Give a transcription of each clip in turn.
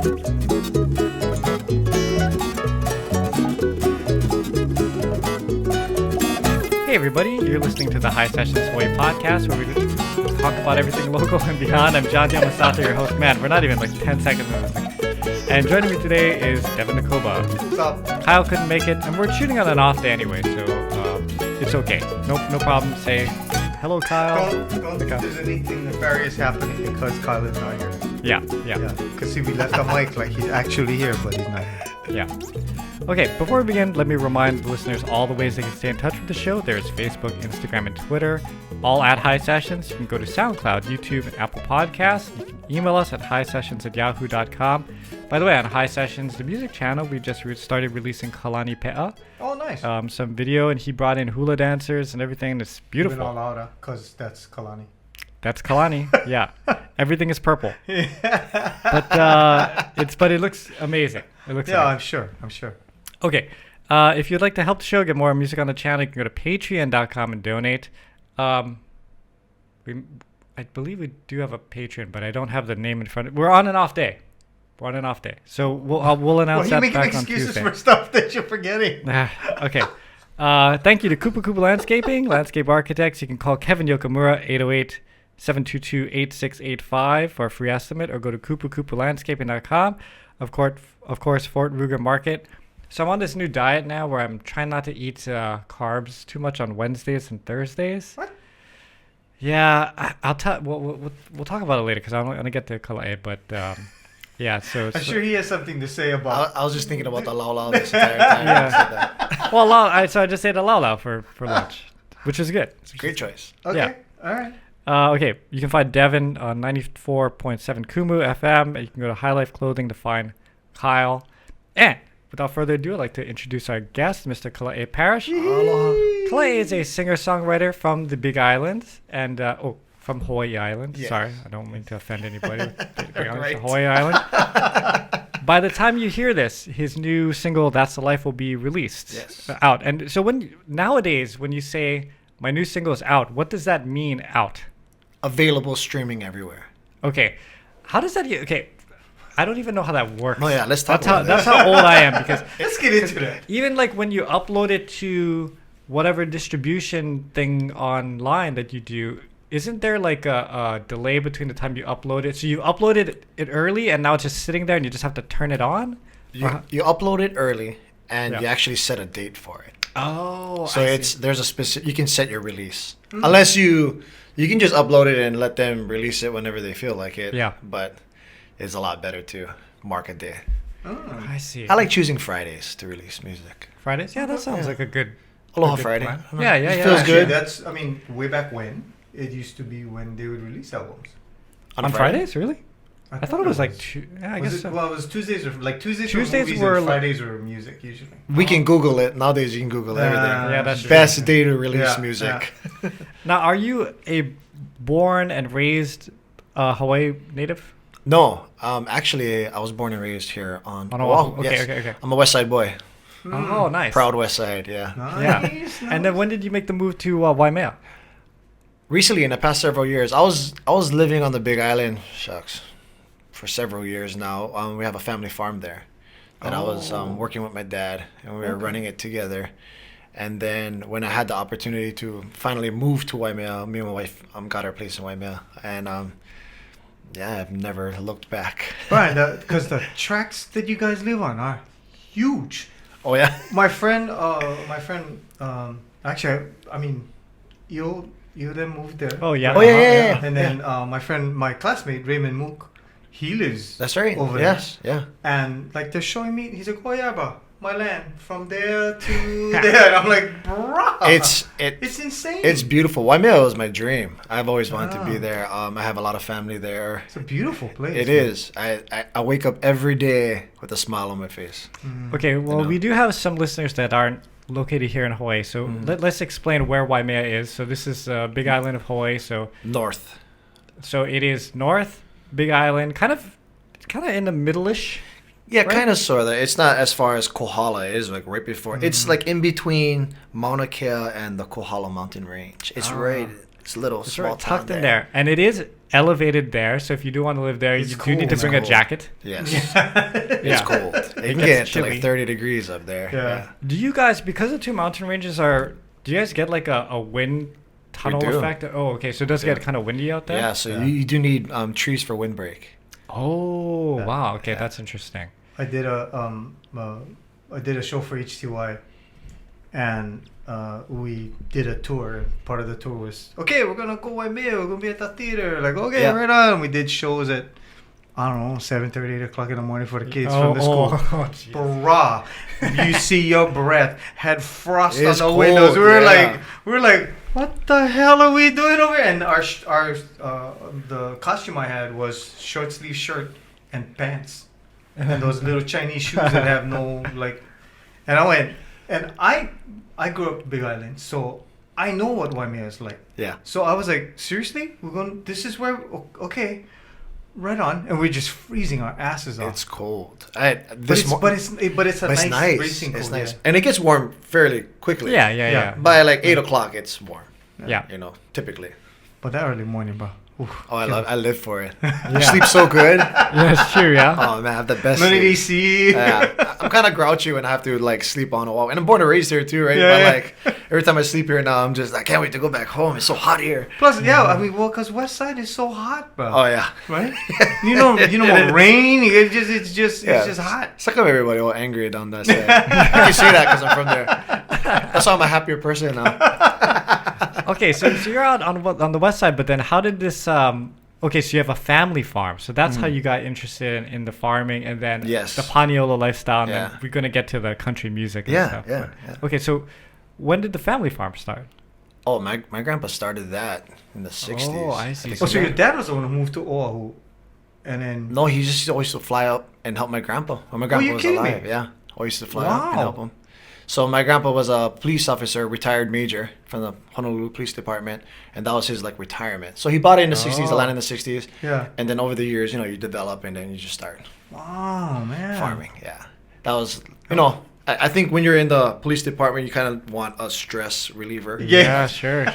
Hey everybody, you're listening to the Hisessions Hawaii podcast where we talk about everything local and beyond. I'm John Yamasato, your host. Man, we're not even like 10 seconds in this thing. And joining me today is Devon Nekoba. What's up? Kyle couldn't make it, and we're shooting on an off day anyway, so it's okay. No problem. Say hello, Kyle. Don't think there's anything nefarious happening because Kyle is not here. Yeah. Because see, we left the mic like he's actually here, but he's not here. Yeah. Okay, before we begin, let me remind listeners all the ways they can stay in touch with the show. There's Facebook, Instagram, and Twitter, all at Hisessions. You can go to SoundCloud, YouTube, and Apple Podcasts. You can email us at hisessions@yahoo.com. By the way, on Hisessions, the music channel, we just started releasing Kalani Pe'a. Oh, nice. Some video, and he brought in hula dancers and everything. It's beautiful. Even all louder, because that's Kalani. That's Kalani, yeah. Everything is purple. But it looks amazing. It looks amazing. I'm sure. Okay, if you'd like to help the show, get more music on the channel, you can go to patreon.com and donate. I believe we do have a Patreon, but I don't have the name in front of it. We're on an off day. So we'll announce that back on Tuesday. You're making excuses for stuff that you're forgetting. Okay. Thank you to Kupu Kupu Landscaping, Landscape Architects. You can call Kevin Yokomura, 808-722-8685 for a free estimate, or go to kupukupulandscaping.com. Of course, Fort Ruger Market. So I'm on this new diet now where I'm trying not to eat carbs too much on Wednesdays and Thursdays. What? Yeah, I'll tell. We'll talk about it later because I'm going to get to Kala'e. But yeah, so I'm sure he has something to say about. I was just thinking about the lau lau this entire time. Yeah. Well, I just ate a lau lau for lunch, which is good. Great choice. Okay. Yeah. All right. Okay, you can find Devon on 94.7 Kumu FM. You can go to High Life Clothing to find Kyle. And without further ado, I'd like to introduce our guest, Mr. Kala'e Parish. Kala'e is a singer-songwriter from the Big Island and from Hawaii Island. Yeah. Sorry, I don't mean to offend anybody. Big Island, Right. Hawaii Island. By the time you hear this, his new single "That's the Life" will be released out. And so nowadays, when you say my new single is out, what does that mean? Out? Available streaming everywhere. Okay, how does that? Okay, I don't even know how that works. Oh yeah, let's talk about That's how old I am because Let's get into that. even like when you upload it to whatever distribution thing online that you do, isn't there like a delay between the time you upload it? So you uploaded it early and now it's just sitting there and you just have to turn it on? You upload it early and you actually set a date for it. Oh, So there's a specific, you can set your release. Unless you can just upload it and let them release it whenever they feel like it. Yeah. But it's a lot better to mark a day. Oh. I see. I like choosing Fridays to release music. Fridays? Yeah, that sounds like a good Aloha good Friday. plan. I don't know. Yeah. It feels Actually, good. that's, way back when, it used to be when they would release albums. on Fridays, really? I thought it was like I Was guess it, so. well, it was Tuesdays or Tuesdays Tuesdays were movies were and like- Fridays were music usually. We can Google it. Nowadays you can Google everything. Yeah, that's true. Best day to release Yeah, music. Now, are you a born and raised Hawaii native? No, actually, I was born and raised here on Oahu. Oahu. Okay, Yes. okay. I'm a West Side boy. Oh, nice. Proud West Side, yeah. Yeah. Nice. And then when did you make the move to Waimea? Recently, in the past several years, I was living on the Big Island, for several years now. We have a family farm there that I was working with my dad, and we were running it together. And then when I had the opportunity to finally move to Waimea, me and my wife got our place in Waimea, and I've never looked back. Right, because the tracks that you guys live on are huge. Oh yeah. My friend, actually, you then moved there. Oh, yeah. Oh yeah. And then my classmate Raymond Mook, he lives. That's right. Over Yes. there. Yeah. And like they're showing me, he's like, "Oh yeah, bro, my land from there to there." And I'm like, "Bro, it's insane. It's beautiful. Waimea was my dream. I've always wanted to be there. I have a lot of family there. It's a beautiful place. It is. I wake up every day with a smile on my face. Okay, well, You know. we do have some listeners that aren't located here in Hawaii, so let's explain where Waimea is. So this is Big Island of Hawaii. So North. it is north, Big Island, kind of in the middle-ish. Yeah, Right? kind of sort of. It's not as far as Kohala. It is like right before. It's like in between Mauna Kea and the Kohala mountain range. It's right It's a little small town tucked in there, and it is elevated there. So if you do want to live there, you do need to bring a jacket. Yes, Yeah. it's cold. It can get to like 30 degrees up there. Yeah. Do you guys, because the two mountain ranges do you guys get like a wind tunnel effect? Oh, okay. So it does get kind of windy out there. Yeah. So you do need trees for windbreak. Oh wow. Okay, that's interesting. I did a show for HTY, and we did a tour. Part of the tour was, okay, we're gonna go Waimea, we're gonna be at the theater. Like, okay, right on. We did shows at, I don't know, 7:30, 8 o'clock in the morning for the kids from the school. Bruh, you see your breath had frost on the windows. We were like, what the hell are we doing over here? And the costume I had was short sleeve shirt and pants. And those little Chinese shoes that have no like, and I went, and I grew up Big Island, so I know what Waimea is like. Yeah. So I was like, seriously, this is where, okay, right on, and we're just freezing our asses off. It's cold. But it's nice racing cold. It's nice, and it gets warm fairly quickly. Yeah. By like 8 o'clock, it's warm. Yeah. Typically. But that early morning, bro. Oof, I live for it. You sleep so good. Yeah, it's true. Yeah. Oh man, I have the best. No sleep. AC. Yeah, I'm kind of grouchy when I have to like sleep on a wall, and I'm born and raised here too, right? But like every time I sleep here now, I'm just I can't wait to go back home. It's so hot here. Plus, I mean, because West Side is so hot, bro. Oh yeah, right. You know, rain. It's just hot. It's like I'm everybody all angry down that side. I can see that because I'm from there. That's why I'm a happier person now. Okay, so you're out on the west side, but then how did this? Okay, so you have a family farm, so that's how you got interested in the farming, and then the Paniolo lifestyle, and then we're gonna get to the country music and stuff. Yeah. Okay, so when did the family farm start? Oh, my grandpa started that in the 60s. Oh, I see. So your dad was the one who moved to Oahu, and then no, he just always used to fly up and help my grandpa when my grandpa was alive. Yeah, always used to fly up and help him. So my grandpa was a police officer, retired major from the Honolulu Police Department, and that was his like retirement. So he bought it in the 60s, the land in the 60s. Yeah. And then over the years, you develop and then you just start. Wow, man. Farming, yeah. That was, I think when you're in the police department, you kind of want a stress reliever. Yeah, sure.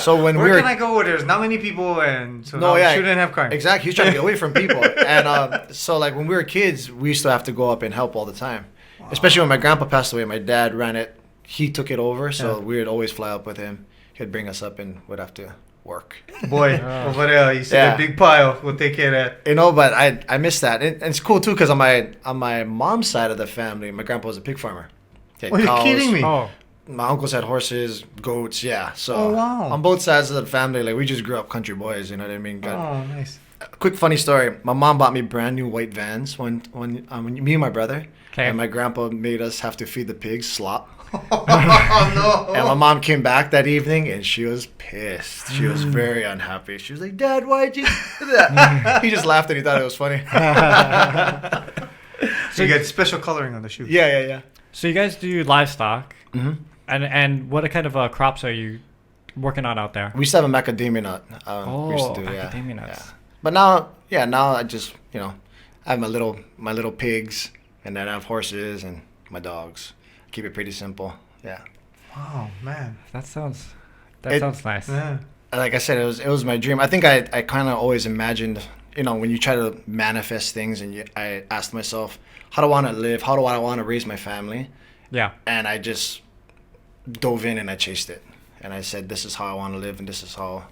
So where can I go where there's not many people and so shouldn't have crime? Exactly. He's trying to get away from people. And so like when we were kids, we used to have to go up and help all the time. Wow. Especially when my grandpa passed away, my dad ran it. He took it over, so we would always fly up with him. He'd bring us up and would have to work. Boy, over there, you see a big pile. We'll take care of that. But I miss that. And it's cool, too, because on my mom's side of the family, my grandpa was a pig farmer. You're kidding me? Oh. My uncles had horses, goats, So wow. On both sides of the family, like we just grew up country boys, you know what I mean? Nice. A quick funny story. My mom bought me brand new white Vans when me and my brother. Okay. And my grandpa made us have to feed the pigs slop. Oh no! And my mom came back that evening and she was pissed. She was very unhappy. She was like, "Dad, why'd you do that?" He just laughed and he thought it was funny. So you get special coloring on the shoe. Yeah. So you guys do livestock, and what kind of crops are you working on out there? We used to have a macadamia nut. We used to do, macadamia nuts. Yeah. But now I just I have my little pigs, and then I have horses and my dogs. Keep it pretty simple. Yeah. Wow, man. That sounds nice. Yeah. Like I said, it was my dream. I think I kind of always imagined, when you try to manifest things, and I asked myself, how do I want to live? How do I want to raise my family? Yeah. And I just dove in and I chased it. And I said, this is how I want to live, and this is how.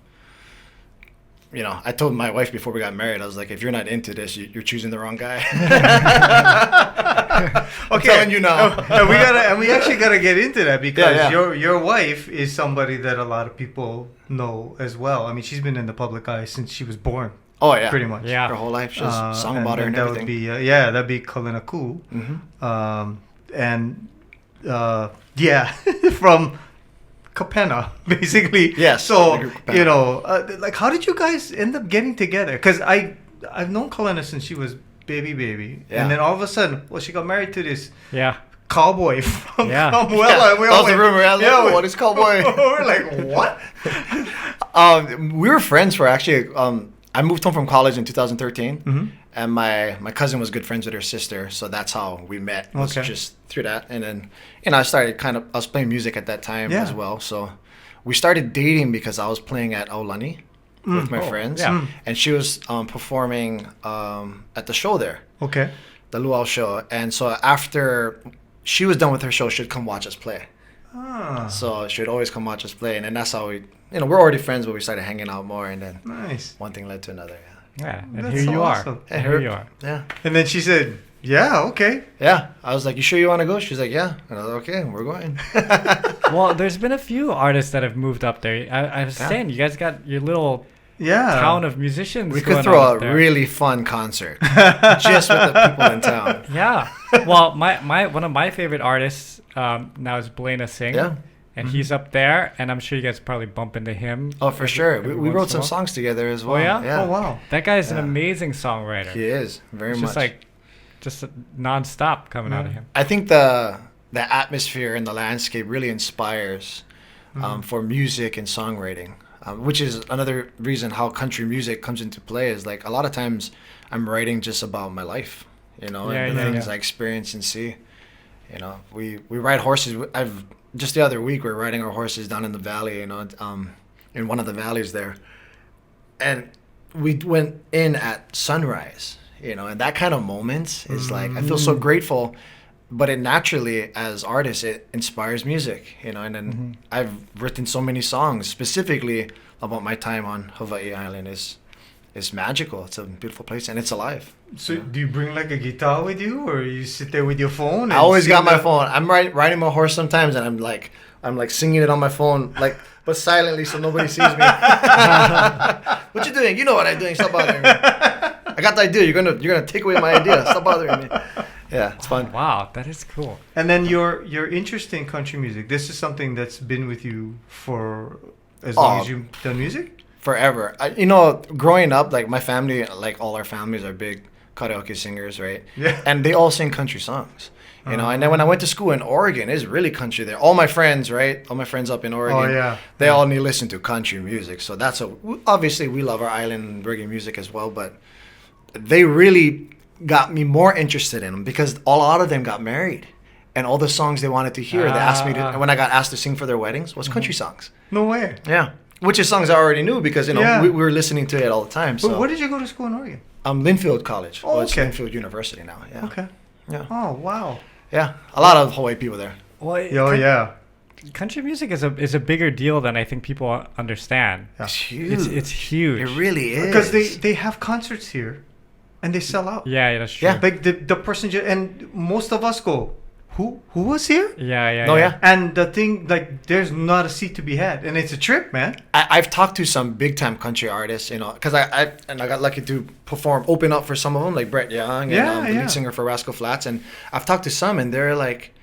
I told my wife before we got married, I was like, if you're not into this, you're choosing the wrong guy. I'm telling you now. And we actually gotta get into that because your wife is somebody that a lot of people know as well. I mean, she's been in the public eye since she was born. Oh yeah, pretty much. Yeah, her whole life. She's sung about her and everything. That'd be Kalina Koo. From Kapena, basically. Yes. So like, how did you guys end up getting together? Because I've known Kalina since she was baby, and then all of a sudden, she got married to this cowboy from Kamuela. That was the rumor. What is cowboy? We're like, what? We were friends for actually. I moved home from college in 2013, and my cousin was good friends with her sister, so that's how we met. Was just through that, and then I started I was playing music at that time as well, so we started dating because I was playing at Aulani with my friends. yeah. And she was performing at the show there, Okay. the Luau show. And so after she was done with her show, she'd come watch us play. Ah. So she'd always come watch us play. And then that's how we, we're already friends, but we started hanging out more. And then Nice. one thing led to another. Yeah, and That's here so you awesome. are. And Here you are. Yeah. And then she said, "Yeah, okay." Yeah. I was like, "You sure you want to go?" She's like, "Yeah." And I was like, "Okay, we're going." Well, there's been a few artists that have moved up there. I was Yeah. saying, you guys got your little Yeah. town of musicians. We going could throw on a up there. really fun concert just with the people in town. Yeah. Well, my one of my favorite artists now is Blaina Singh. Yeah. And he's up there, and I'm sure you guys probably bump into him. Oh, for every- sure. every We once wrote in a some while. songs together as well. yeah? Oh wow. That guy's an Yeah. amazing songwriter. He is very It's much. just like, just non-stop coming out of him. I think the atmosphere and the landscape really inspires for music and songwriting, which is another reason how country music comes into play. Is like a lot of times I'm writing just about my life, and the things I experience and see. We ride horses. Just the other week we were riding our horses down in the valley, in one of the valleys there, and we went in at sunrise. And that kind of moments is like, I feel so grateful, but it naturally, as artists, it inspires music, and then I've written so many songs specifically about my time on Hawaii Island. It's magical. It's a beautiful place, and it's alive. So do you bring like a guitar with you, or you sit there with your phone? And I always sing got my the- phone. I'm riding my horse sometimes, and I'm like singing it on my phone, like, but silently so nobody sees me. What you doing? You know what I'm doing. Stop bothering me. I got the idea. You're gonna take away my idea. Stop bothering me. Yeah, it's fun. Wow, that is cool. And then your interest in country music. This is something that's been with you for as long as you've done music. Forever. Growing up, like my family, like all our families are big karaoke singers, right? Yeah. And they all sing country songs. And then when I went to school in Oregon, it's really country there. All my friends, right? All my friends up in Oregon, they all need to listen to country music. So that's obviously we love our island reggae music as well, but they really got me more interested in them because a lot of them got married. And all the songs they wanted to hear, they asked me to, and when I got asked to sing for their weddings, was country songs. No way. Yeah. Which is songs I already knew because, we were listening to it all the time. So. But where did you go to school in Oregon? Linfield College. Oh, It's okay. Linfield University now. Yeah. Okay. Yeah. Oh wow. Yeah. A lot of Hawaii people there. Well, Oh yeah. country music is a bigger deal than I think people understand. Yeah. It's huge. It's huge. It really is. Because they have concerts here, and they sell out. Yeah, that's true. Yeah. Like the person and most of us go, who was here? Yeah. Oh, yeah. And the thing, like, there's not a seat to be had, and it's a trip, man. I've talked to some big time country artists, because I got lucky to open up for some of them, like Brett Young and the lead singer for Rascal Flatts. And I've talked to some, and they're like,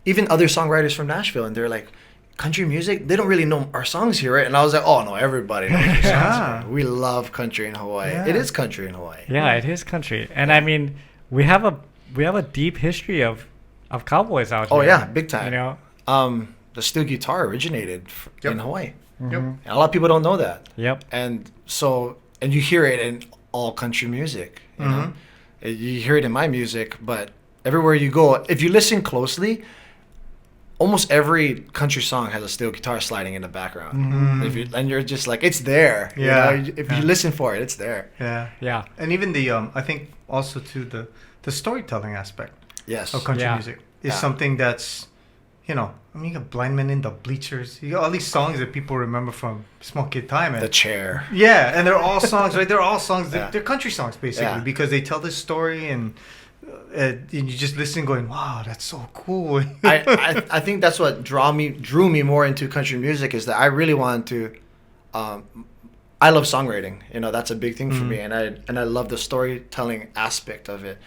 even other songwriters from Nashville, and they're like, country music, they don't really know our songs here, right? And I was like, oh no, everybody knows our songs Yeah. here. We love country in Hawaii. Yeah. It is country in Hawaii. Yeah, it is country. And I mean, we have a deep history of cowboys out here. Oh yeah, big time. You know? The steel guitar originated in Hawaii. Yep. And a lot of people don't know that. Yep. And you hear it in all country music. You know, you hear it in my music, but everywhere you go, if you listen closely, almost every country song has a steel guitar sliding in the background. And you're just like, it's there. Yeah. You know? If you listen for it, it's there. Yeah. Yeah. And even the I think also to the storytelling aspect Yes. of country Yeah. music is Yeah. something that's, you got Blind Men in the Bleachers. You got all these songs that people remember from small kid time. And The Chair. yeah, and they're all songs, right? They're all songs. Yeah. They're country songs basically Yeah. because they tell this story and you just listen, going, "Wow, that's so cool." I think that's what drew me more into country music is that I really wanted to. I love songwriting. That's a big thing for me, and I love the storytelling aspect of it,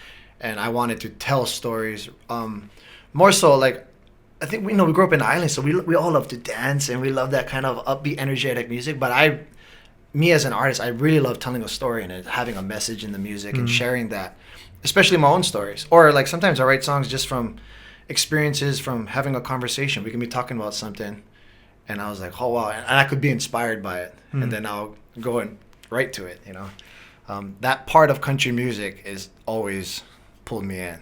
and I wanted to tell stories. More so, like I think we grew up in the island, so we all love to dance and we love that kind of upbeat, energetic music. But me as an artist, I really love telling a story and having a message in the music and sharing that. Especially my own stories, or like sometimes I write songs just from experiences from having a conversation. We can be talking about something, and I was like, oh wow, and I could be inspired by it, and then I'll go and write to it. That part of country music is always pulled me in.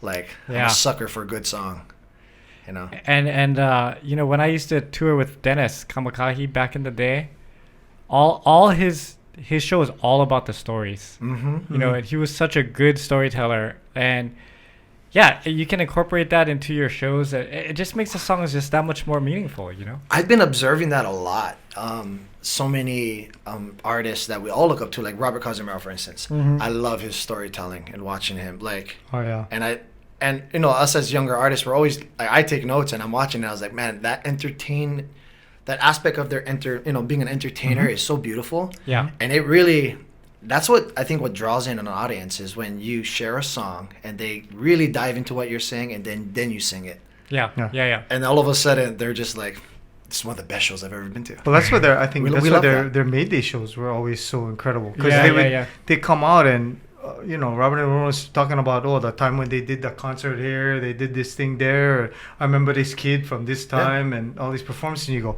Like I'm Yeah. a sucker for a good song. you know. And you know, when I used to tour with Dennis Kamakahi back in the day, all his show was all about the stories. You know, and he was such a good storyteller, and yeah, you can incorporate that into your shows. It just makes the songs just that much more meaningful, you know? I've been observing that a lot. So many artists that we all look up to, like Robert Cazimero, for instance. I love his storytelling and watching him. Like, Oh yeah. And you know, us as younger artists, we're always like, I take notes and I'm watching it. I was like, man, that aspect of their being an entertainer is so beautiful. Yeah. And it really, that's what I think what draws in an audience is when you share a song and they really dive into what you're saying, and then you sing it. Yeah. And all of a sudden they're just like, this is one of the best shows I've ever been to. Well, that's what I think We that's love why that. their Mayday shows were always so incredible, because Yeah. they come out and you know, Robert and Ron was talking about the time when they did the concert here, they did this thing there. Or, I remember this kid from this time and all these performances, and you go,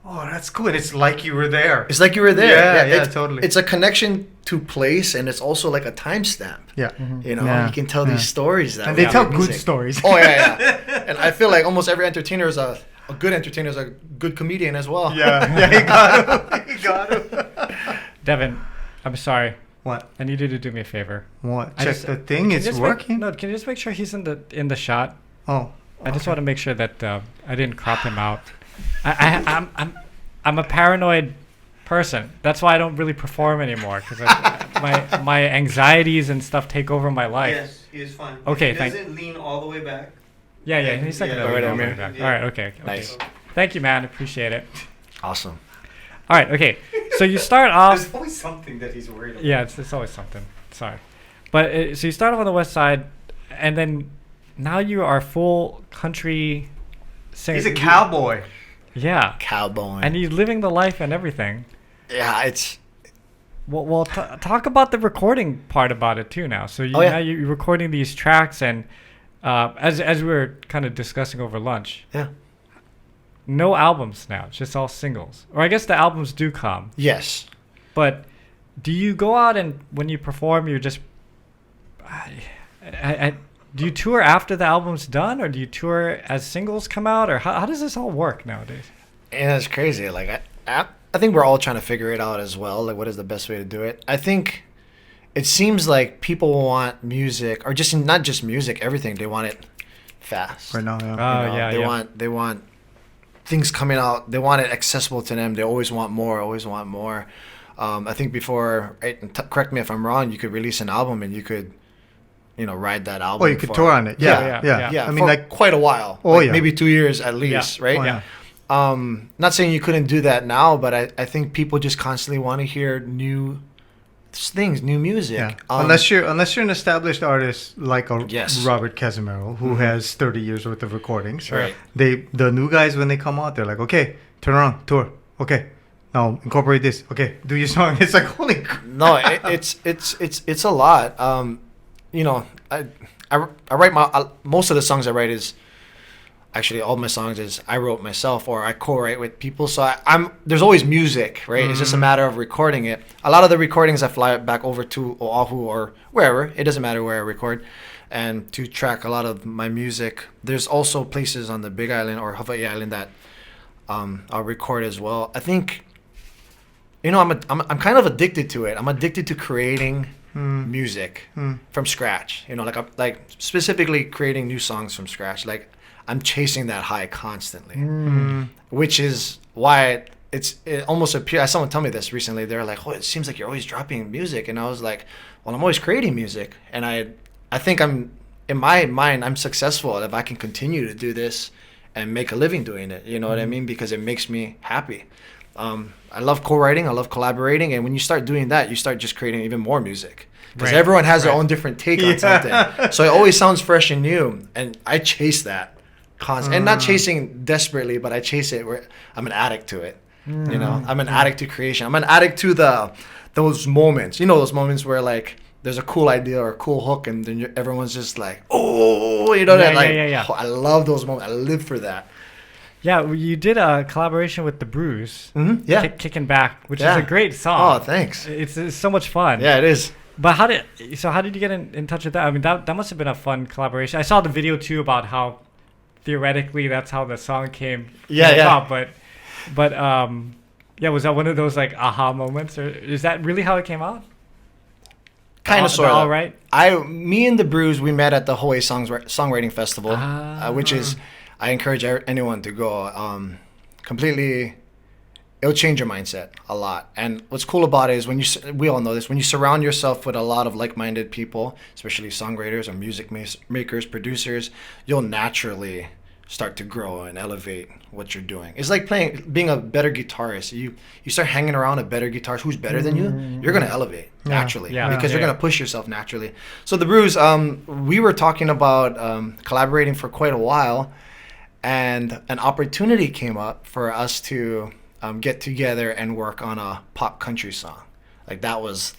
oh, that's cool. And it's like you were there. It's like you were there. Yeah, totally. It's a connection to place, and it's also like a timestamp. Yeah. You know, Yeah. you can tell these stories that And way they tell with good music. stories. Oh yeah. And I feel like almost every entertainer is a good entertainer is a good comedian as well. Yeah, you got him. Devin, I'm sorry. What? I need you to do me a favor. What? I Check just- the thing. Can you It's just working. can you just make sure he's in the shot? Oh. I just want to make sure that I didn't crop him out. I'm a paranoid person. That's why I don't really perform anymore, because my anxieties and stuff take over my life. Yes, he is fine. Okay, He doesn't lean all the way back. Yeah. He's not gonna Yeah, lean right, all I'm the way here. back. Yeah. All right. Okay. Nice. Thank you, man. Appreciate it. Awesome. All right. Okay. So you start off. There's always something that he's worried about. Yeah, it's always something. Sorry, but so you start off on the west side, and then now you are full country singer. He's a cowboy. Yeah, Cowboy. and he's living the life and everything. Yeah, it's Well, talk about the recording part about it too now. So now you're recording these tracks, and as we were kind of discussing over lunch, yeah. no albums now. It's just all singles. Or I guess the albums do come. Yes. But do you go out and when you perform, you're just... do you tour after the album's done, or do you tour as singles come out, or how does this all work nowadays? And it's crazy. Like I think we're all trying to figure it out as well. Like, what is the best way to do it? I think it seems like people want music, or just not just music, everything. They want it fast. Right now, yeah. Oh, yeah. They want things coming out. They want it accessible to them. They always want more. I think before, correct me if I'm wrong, you could release an album and you could, ride that album. Oh, you could tour on it. Yeah. Yeah, I mean, for like quite a while. Oh, yeah. Maybe 2 years at least, right? Oh, yeah. Not saying you couldn't do that now, but I think people just constantly want to hear new things, new music. Yeah. Unless you're an established artist like Yes. Robert Cazimero, who has 30 years worth of recordings. Right. The new guys, when they come out, they're like, okay, turn around, tour. Okay, now incorporate this. Okay, do your song. It's like, holy crap. No, it's a lot. I write most of the songs I write is actually all my songs is I wrote myself or I co-write with people. So there's always music, right? It's just a matter of recording it. A lot of the recordings I fly back over to Oahu or wherever. It doesn't matter where I record, and to track a lot of my music. There's also places on the Big Island or Hawaii Island that I'll record as well. I think, I'm kind of addicted to it. I'm addicted to creating music from scratch. Like specifically creating new songs from scratch. Like I'm chasing that high constantly, which is why it almost appears. Someone told me this recently. They're like, "Oh, it seems like you're always dropping music," and I was like, "Well, I'm always creating music, and I think I'm in my mind I'm successful if I can continue to do this and make a living doing it. You know what I mean? Because it makes me happy." I love co-writing. I love collaborating. And when you start doing that, you start just creating even more music. Because everyone has their own different take on something. So it always sounds fresh and new. And I chase that constantly. And not chasing desperately, but I chase it where I'm an addict to it. I'm an addict to creation. I'm an addict to those moments. Those moments where like there's a cool idea or a cool hook and then everyone's just like, oh, Yeah. I love those moments. I live for that. Yeah, you did a collaboration with The Brews, Yeah. Kicking Back, which is a great song. Oh, thanks. It's so much fun. Yeah, it is. But how did you get in touch with that? I mean, that must have been a fun collaboration. I saw the video too about how theoretically that's how the song came Yeah, yeah. about, but yeah, was that one of those like aha moments, or is that really how it came out? Kind of, sort of. All right. Me and the Brews, we met at the Hawaii Songwriting Festival, which is, I encourage anyone to go. Completely, it'll change your mindset a lot. And what's cool about it is we all know this, when you surround yourself with a lot of like-minded people, especially songwriters or music makers, producers, you'll naturally start to grow and elevate what you're doing. It's like being a better guitarist. You start hanging around a better guitarist who's better than you, you're going to elevate naturally because you're going to push yourself naturally. So the Brews, we were talking about collaborating for quite a while, and an opportunity came up for us to get together and work on a pop country song. Like that was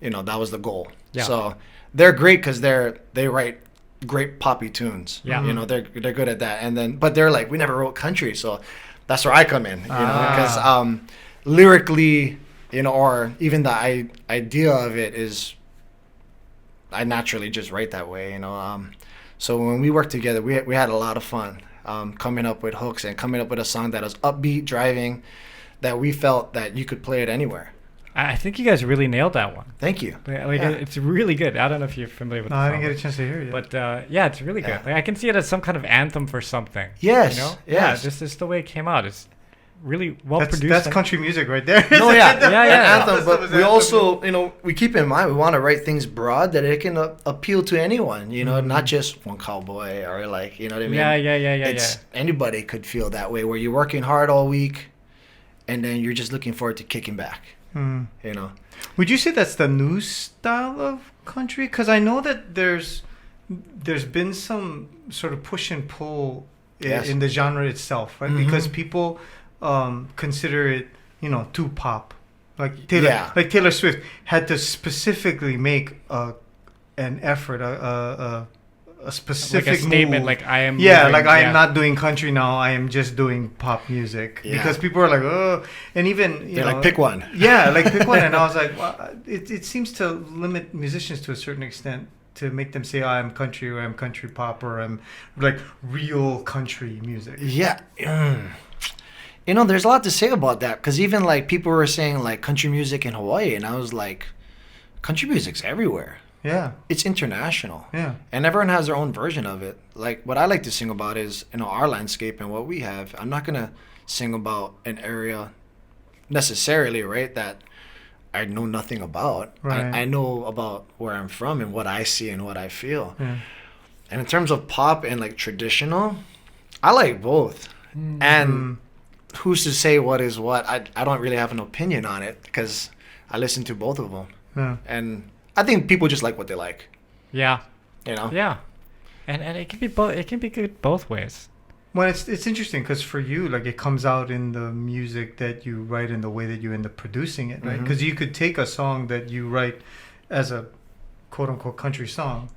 the goal. Yeah. So they're great because they write great poppy tunes. Yeah. They're good at that. And then, but they're like, we never wrote country, so that's where I come in. Because lyrically, or even the idea of it is, I naturally just write that way. So when we worked together, we had a lot of fun coming up with hooks and coming up with a song that was upbeat, driving, that we felt that you could play it anywhere. I think you guys really nailed that one. Thank you. It's really good. I don't know if you're familiar with the song. I didn't get a chance to hear it. But yeah, it's really good. Like, I can see it as some kind of anthem for something. Yes. Yes. Yeah, this is the way it came out. It's really well produced. That's country music right there. No, yeah. Yeah. Anthem, but we also, we keep in mind, we want to write things broad that it can appeal to anyone, not just one cowboy or like, you know what I mean? Yeah. Anybody could feel that way, where you're working hard all week and then you're just looking forward to kicking back, Would you say that's the new style of country? Because I know that there's been some sort of push and pull in the genre itself, right? Mm-hmm. Because people consider it, too pop. Like Taylor Swift had to specifically make an effort, a specific like a statement, move. like I am. I am not doing country now. I am just doing pop music because people are like, oh, and even they're like, pick one. Yeah, like pick one, and I was like, well, it seems to limit musicians to a certain extent to make them say, I'm country or I'm country pop or I'm like real country music. Yeah. There's a lot to say about that, because even like people were saying like country music in Hawaii, and I was like, country music's everywhere. Yeah. It's international. Yeah. And everyone has their own version of it. Like what I like to sing about is, our landscape and what we have. I'm not going to sing about an area necessarily, right, that I know nothing about. Right. I know about where I'm from and what I see and what I feel. Yeah. And in terms of pop and like traditional, I like both. Mm-hmm. And who's to say what is what? I don't really have an opinion on it because I listen to both of them. Yeah. And I think people just like what they like. Yeah. Yeah. And it can be both. It can be good both ways. Well, it's interesting because for you, like, it comes out in the music that you write and the way that you end up producing it, right? Because you could take a song that you write as a quote-unquote country song,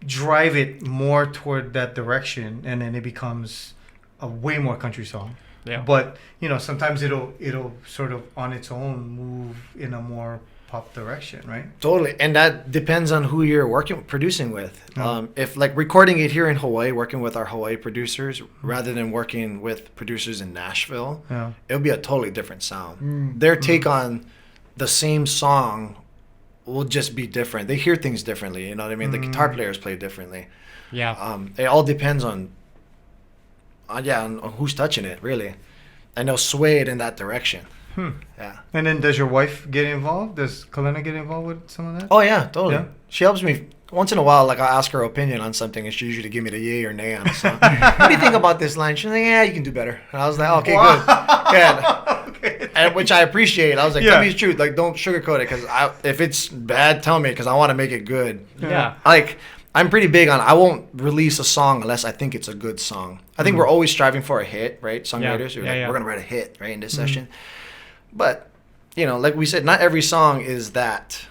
drive it more toward that direction, and then it becomes a way more country song. Yeah. But, sometimes it'll sort of on its own move in a more pop direction, right? Totally. And that depends on who you're producing with. If like recording it here in Hawaii, working with our Hawaii producers rather than working with producers in Nashville, it'll be a totally different sound. Their take on the same song will just be different. They hear things differently, you know what I mean? The guitar players play differently. Yeah. It all depends on who's touching it, really. And they'll sway it in that direction. Yeah. And then does your wife get involved? Does Kalena get involved with some of that? Oh, yeah, totally. Yeah? She helps me. Once in a while, like, I'll ask her opinion on something, and she usually give me the yay or nay on a song. What do you think about this line? She's like, yeah, you can do better. And I was like, okay, good. Yeah. Okay. And which I appreciate. I was like, tell me the truth. Like, don't sugarcoat it, because if it's bad, tell me, because I want to make it good. Yeah. Like, I'm pretty big on, I won't release a song unless I think it's a good song. I think we're always striving for a hit, right? Songwriters, we're going to write a hit, right, in this session. But, like we said, not every song is that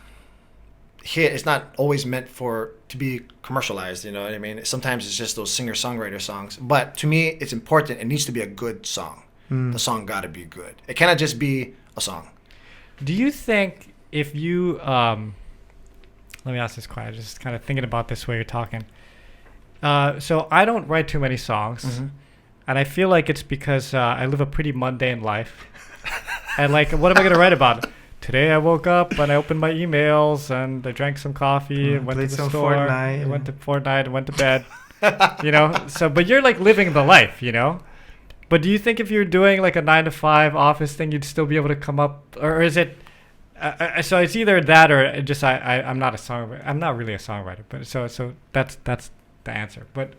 hit. It's not always meant to be commercialized, you know what I mean? Sometimes it's just those singer-songwriter songs. But to me, it's important. It needs to be a good song. The song got to be good. It cannot just be a song. Do you think if you... let me ask this question. Just kind of thinking about this while you're talking. So I don't write too many songs, Mm-hmm. and I feel like it's because I live a pretty mundane life. And like, what am I gonna write about? Today I woke up and I opened my emails and I drank some coffee and went to Played the some store. Fortnite. I went to Fortnite and went to bed. You know, so but you're like living the life, you know. But do you think if you're doing like a 9 to 5 office thing, you'd still be able to come up, or is it? So it's either that or it just I'm not a songwriter. I'm not really a songwriter, but so that's the answer. But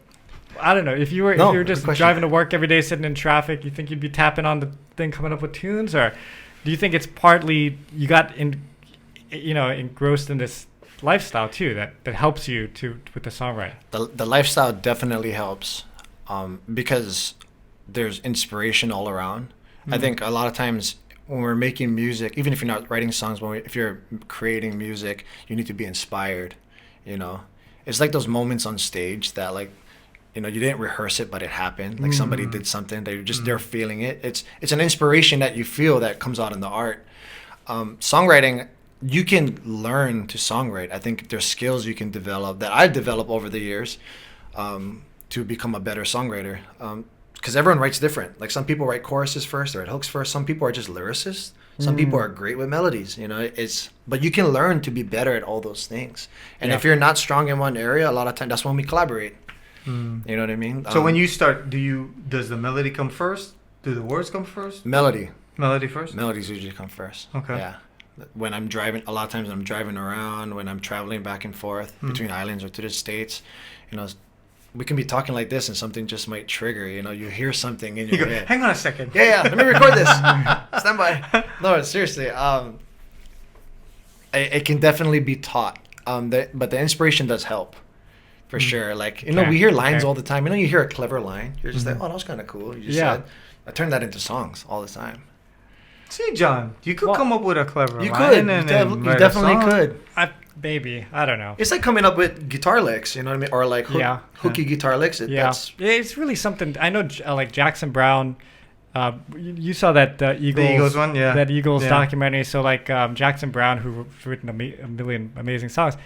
I don't know if you were No, if you were good just question. driving to work every day, sitting in traffic, you think you'd be tapping on the thing, coming up with tunes, or do you think it's partly you got engrossed in this lifestyle too that helps you with the songwriting? The lifestyle definitely helps, because there's inspiration all around. I think a lot of times when we're making music, even if you're not writing songs, if you're creating music, you need to be inspired. You know, it's like those moments on stage that like, you know, you didn't rehearse it, but it happened. Like somebody did something, they're feeling it. It's an inspiration that you feel that comes out in the art. Songwriting, you can learn to songwrite. I think there's skills you can develop that I've developed over the years, to become a better songwriter. Because everyone writes different. Like some people write choruses first, they write hooks first. Some people are just lyricists. Some people are great with melodies. You know, but you can learn to be better at all those things. And if you're not strong in one area, a lot of times that's when we collaborate. You know what I mean? So when you start, does the melody come first? Do the words come first? Melody first? melodies usually come first. Okay. Yeah. When I'm driving, a lot of times when I'm driving around, when I'm traveling back and forth between islands or to the States, you know, we can be talking like this and something just might trigger. You know, you hear something in You your go, head. hang on a second. Yeah, let me record this. Stand by. No, seriously. It can definitely be taught. But the inspiration does help, for sure. Like, you know, we hear lines all the time. You know, you hear a clever line. You're just like, oh, that was kind of cool. You just said. I turn that into songs all the time. See, John, you could come up with a clever You line. could. And You definitely could. Maybe I don't know. It's like coming up with guitar licks, you know what I mean? Or like hooky guitar licks. It's really something. I know, like Jackson Brown. You saw that Eagles, the Eagles one, yeah. That Eagles documentary. So like Jackson Brown, who's written a million amazing songs,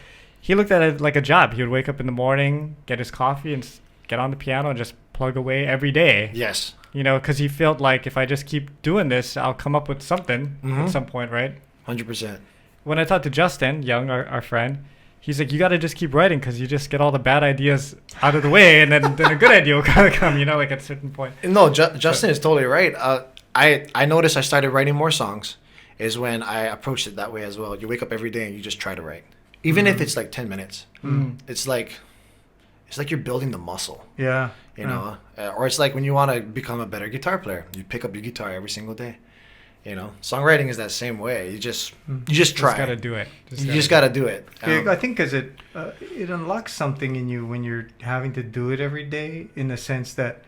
he looked at it like a job. He would wake up in the morning, get his coffee, and get on the piano and just plug away every day. Yes. You know, because he felt like if I just keep doing this, I'll come up with something at some point, right? 100%. When I talked to Justin Young, our friend, he's like, you got to just keep writing because you just get all the bad ideas out of the way, and then a good idea will kind of come, you know, like at a certain point. No, Justin is totally right. I noticed I started writing more songs is when I approached it that way as well. You wake up every day and you just try to write. Even if it's like 10 minutes. It's like you're building the muscle. Yeah. You know? Or it's like when you want to become a better guitar player. You pick up your guitar every single day. You know, songwriting is that same way. You just try. Just gotta do it. You just gotta do it. I think because it unlocks something in you when you're having to do it every day, in the sense that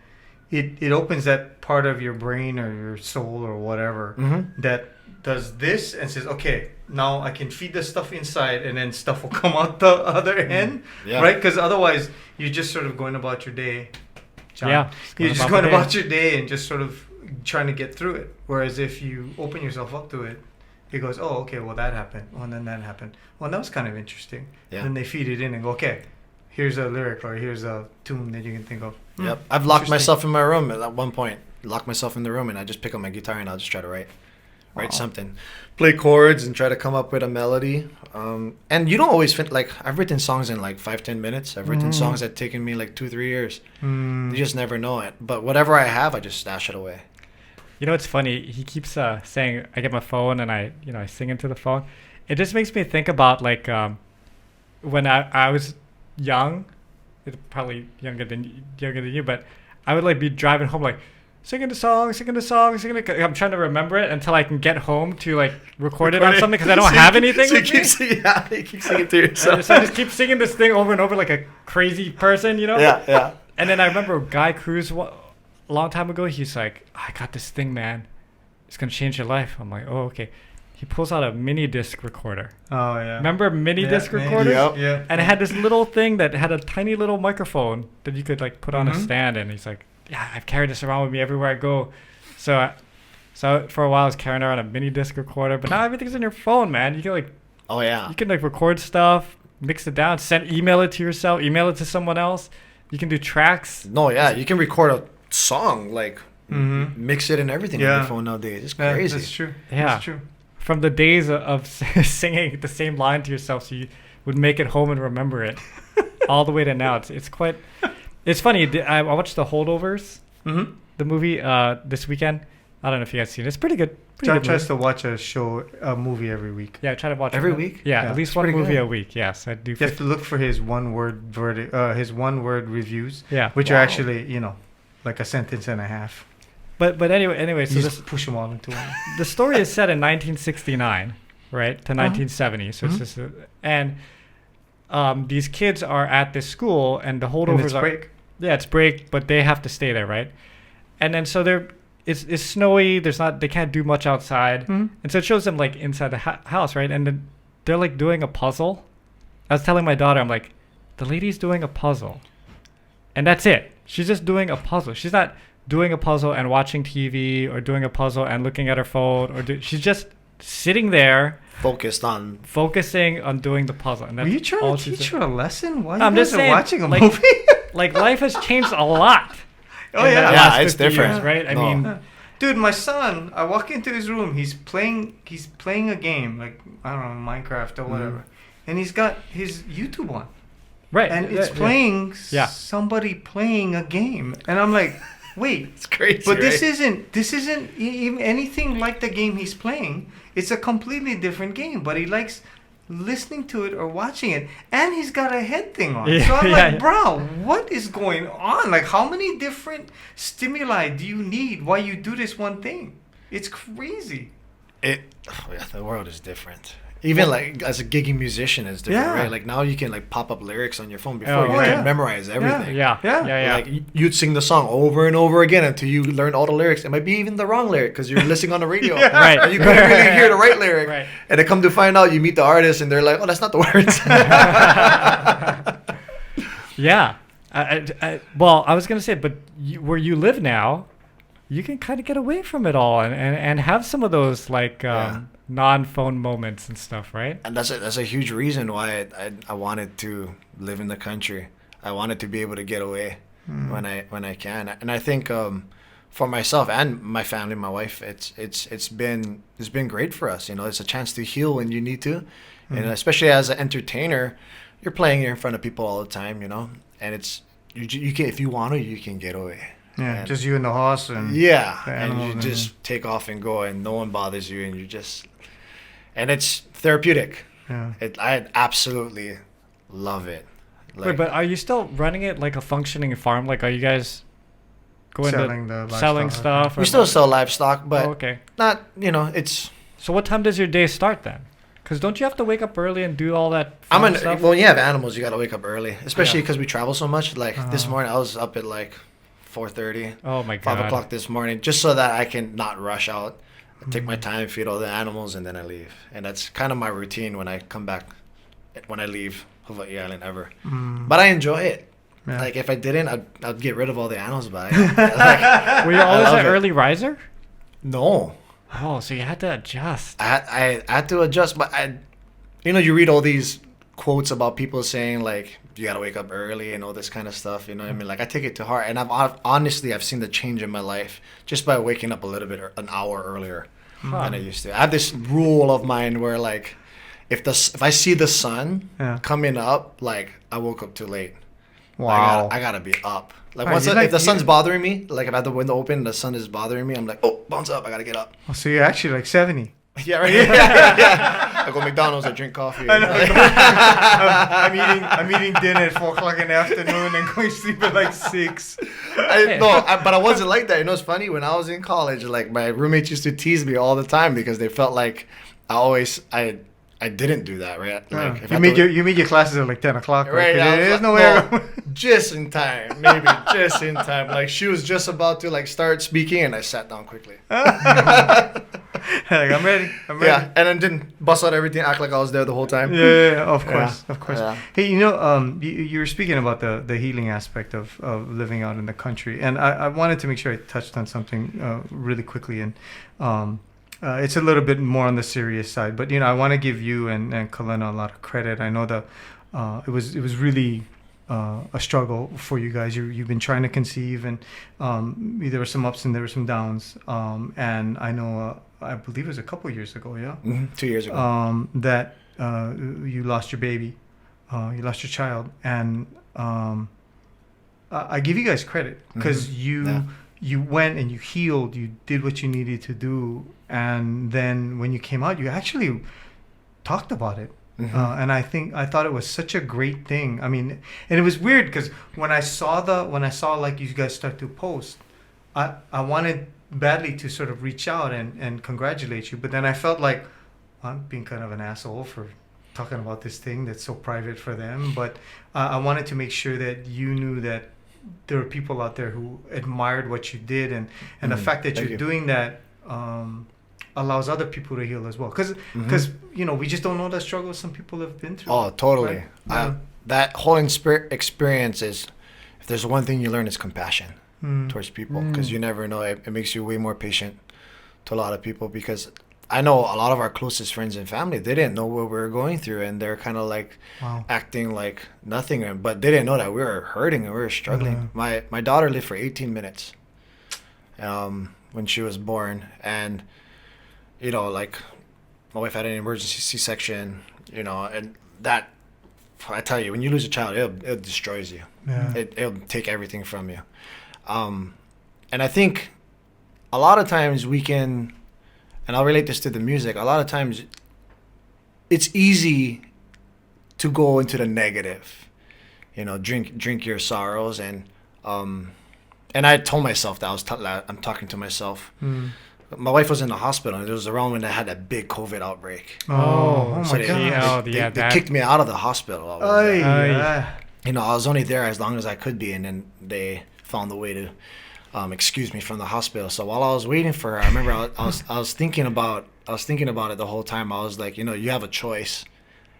it opens that part of your brain or your soul or whatever that does this and says, okay, now I can feed this stuff inside, and then stuff will come out the other end, right? Because otherwise you're just sort of going about your day. John. Yeah, you're just going about your day and just sort of trying to get through it. Whereas if you open yourself up to it, it goes, oh, okay, well, that happened. Oh, and then that happened. Well, that was kind of interesting. Yeah. Then they feed it in and go, okay, here's a lyric or here's a tune that you can think of. Yep. I've locked myself in my room at one point. Locked myself in the room, and I just pick up my guitar and I'll just try to write something. Play chords and try to come up with a melody. And you don't always fit, like, I've written songs in like 5-10 minutes. I've written songs that taken me like 2-3 years. You just never know it. But whatever I have, I just stash it away. You know, it's funny. He keeps saying, I get my phone and I sing into the phone. It just makes me think about like when I was young, probably younger than you, but I would like be driving home like singing the song. I'm trying to remember it until I can get home to like record it on something because I don't have anything. So you keep singing to yourself. So I just keep singing this thing over and over like a crazy person, you know? Yeah. And then I remember Guy Cruz a long time ago, he's like, I got this thing, man. It's going to change your life. I'm like, oh, okay. He pulls out a mini disc recorder. Oh, yeah. Remember mini disc recorders? Yep. Yeah. And it had this little thing that had a tiny little microphone that you could like put on a stand. And he's like, yeah, I've carried this around with me everywhere I go. So for a while I was carrying around a mini disc recorder, but now everything's in your phone, man. You can like, you can like record stuff, mix it down, email it to yourself, email it to someone else. You can do tracks. No, yeah, you can record a song, like Mm-hmm. mix it and everything on your phone nowadays. It's Yeah, crazy. that's true. Yeah. That's true. From the days of singing the same line to yourself, so you would make it home and remember it, all the way to now. It's quite. It's funny. I watched The Holdovers, Mm-hmm. the movie, this weekend. I don't know if you guys seen it. It's pretty good. Pretty John good tries movie. to watch a movie every week. Yeah, I try to watch Every it. week? Yeah, Yeah, at least it's one pretty movie good. a week. Yes, I do. You have to look for his one-word verdict, his one-word reviews, Yeah, which are Wow. actually, like a sentence and a half. but anyway, You so just push them all into one. the story is set in 1969, right, to 1970. So it's Mhm. just these kids are at this school, and the And holdovers it's are break. yeah, it's break, but they have to stay there, right? And then so it's snowy. They can't do much outside, Mhm. and so it shows them like inside the house, right? And then they're like doing a puzzle. I was telling my daughter, I'm like, the lady's doing a puzzle, and that's it. She's just doing a puzzle. She's not doing a puzzle and watching TV or doing a puzzle and looking at her phone she's just sitting there Focused on. focusing on doing the puzzle. And Were that's you trying all to she's teach doing. her a lesson? Why I'm you just guys are saying, watching a like- movie? Like life has changed a lot. Oh, in the yeah. Yeah, last it's 50 different. years, right? I No. mean, Dude, my son, I walk into his room, he's playing a game, like, I don't know, Minecraft or whatever. And he's got his YouTube on. right? And it's yeah. playing Yeah. somebody playing a game. And I'm like, wait, It's crazy. but this right? isn't even anything like the game he's playing. It's a completely different game, but he likes listening to it or watching it, and he's got a head thing on. Yeah, So I'm yeah, like, yeah. bro, what is going on? Like, how many different stimuli do you need while you do this one thing? It's crazy. The world is different. Even like as a gigging musician, it's different, Yeah. right? Like now you can like pop up lyrics on your phone. Before Oh, you right. can memorize everything. Yeah, Yeah. yeah. Like you'd sing the song over and over again until you learned all the lyrics. It might be even the wrong lyric because you're listening on the radio, Yeah. Right. and you couldn't really hear the right lyric. Right. And then come to find out, you meet the artist, and they're like, "Oh, that's not the words." Yeah. Well, I was gonna say, but where you live now, you can kind of get away from it all and have some of those like Yeah. non-phone moments and stuff, right? And that's a huge reason why I wanted to live in the country. I wanted to be able to get away when I can. And I think for myself and my family, my wife, it's been great for us. It's a chance to heal when you need to, and especially as an entertainer, you're playing in front of people all the time, and it's you can, if you want to, you can get away. Yeah, And- just you and the horse and Yeah, the and animals you and- just take off and go, and no one bothers you, and and it's therapeutic. yeah. I absolutely love it. Wait, but are you still running it like a functioning farm? Like, are you guys going Selling to the selling livestock, stuff? we or still what? sell livestock, but Oh, okay. not, it's. So what time does your day start then? Because don't you have to wake up early and do all that fun stuff? Well, when you have animals, you got to wake up early, especially Yeah. because we travel so much. Like this Uh-huh. morning, I was up at like 4:30, Oh my 5 god. o'clock this morning, just so that I can not rush out. I take my time, feed all the animals, and then I leave. And that's kind of my routine when I come back, when I leave Hawaii Island ever. Mm. But I enjoy it. Yeah. Like if I didn't, I'd get rid of all the animals. But like, Were you always love an it. early riser? no, Oh, so you had to adjust. I had to adjust. But you read all these quotes about people saying like you gotta wake up early and all this kind of stuff. You know what I mean? Like I take it to heart, and I've seen the change in my life just by waking up a little bit an hour earlier than I used to. I have this rule of mine where like if I see the sun Yeah. coming up, like I woke up too late. Wow. I gotta be up. Like Right, once you if like- the sun's you- bothering me, like if I have the window open, the sun is bothering me, I'm like, oh, bounce up, I gotta get up. Oh, so you're actually like 70. Yeah, right. Yeah. I go to McDonald's, I drink coffee. I'm eating dinner at 4 o'clock in the afternoon and going to sleep at like 6. But I wasn't like that. It's funny when I was in college. Like my roommates used to tease me all the time because they felt like I didn't do that, right? Like if I You meet your classes at like 10 o'clock, right? Right, 'Cause I was there's like, no way. no, just in time, maybe just in time. Like she was just about to like start speaking, and I sat down quickly. Like, I'm ready. Yeah, and then didn't bust out everything, act like I was there the whole time. Yeah, of course, Yeah, of course. yeah. Hey, you were speaking about the healing aspect of living out in the country, and I wanted to make sure I touched on something really quickly, and it's a little bit more on the serious side, but I want to give you and Kalena a lot of credit. I know that it was really a struggle for you guys. You've been trying to conceive, and there were some ups and there were some downs. And I know, I believe it was a couple years ago, yeah? 2 years ago. That you lost your baby. You lost your child. And I give you guys credit because you went and you healed, you did what you needed to do. And then when you came out, you actually talked about it. And I thought it was such a great thing. I mean, and it was weird because when I saw like you guys start to post, I wanted badly to sort of reach out and congratulate you, but then I felt like I'm being kind of an asshole for talking about this thing that's so private for them. But I wanted to make sure that you knew that there were people out there who admired what you did, and the fact that you're doing that allows other people to heal as well. Because we just don't know the struggles some people have been through. Oh, totally. Right? That whole experience is, if there's one thing you learn, is compassion towards people, because you never know. It makes you way more patient to a lot of people, because I know a lot of our closest friends and family, they didn't know what we were going through, and they're kind of like acting like nothing, but they didn't know that we were hurting and we were struggling. My daughter lived for 18 minutes when she was born, and like my wife had an emergency C-section, and that, I tell you, when you lose a child, it destroys you. Yeah. It'll take everything from you. And I think a lot of times we can, and I'll relate this to the music, a lot of times it's easy to go into the negative, drink your sorrows. And I told myself that I'm talking to myself. My wife was in the hospital, and it was around when they had that big COVID outbreak. Oh so my God. They kicked me out of the hospital. I was only there as long as I could be, and then they found a way to excuse me from the hospital. So while I was waiting for her, I remember I was thinking about it the whole time. I was like, you have a choice.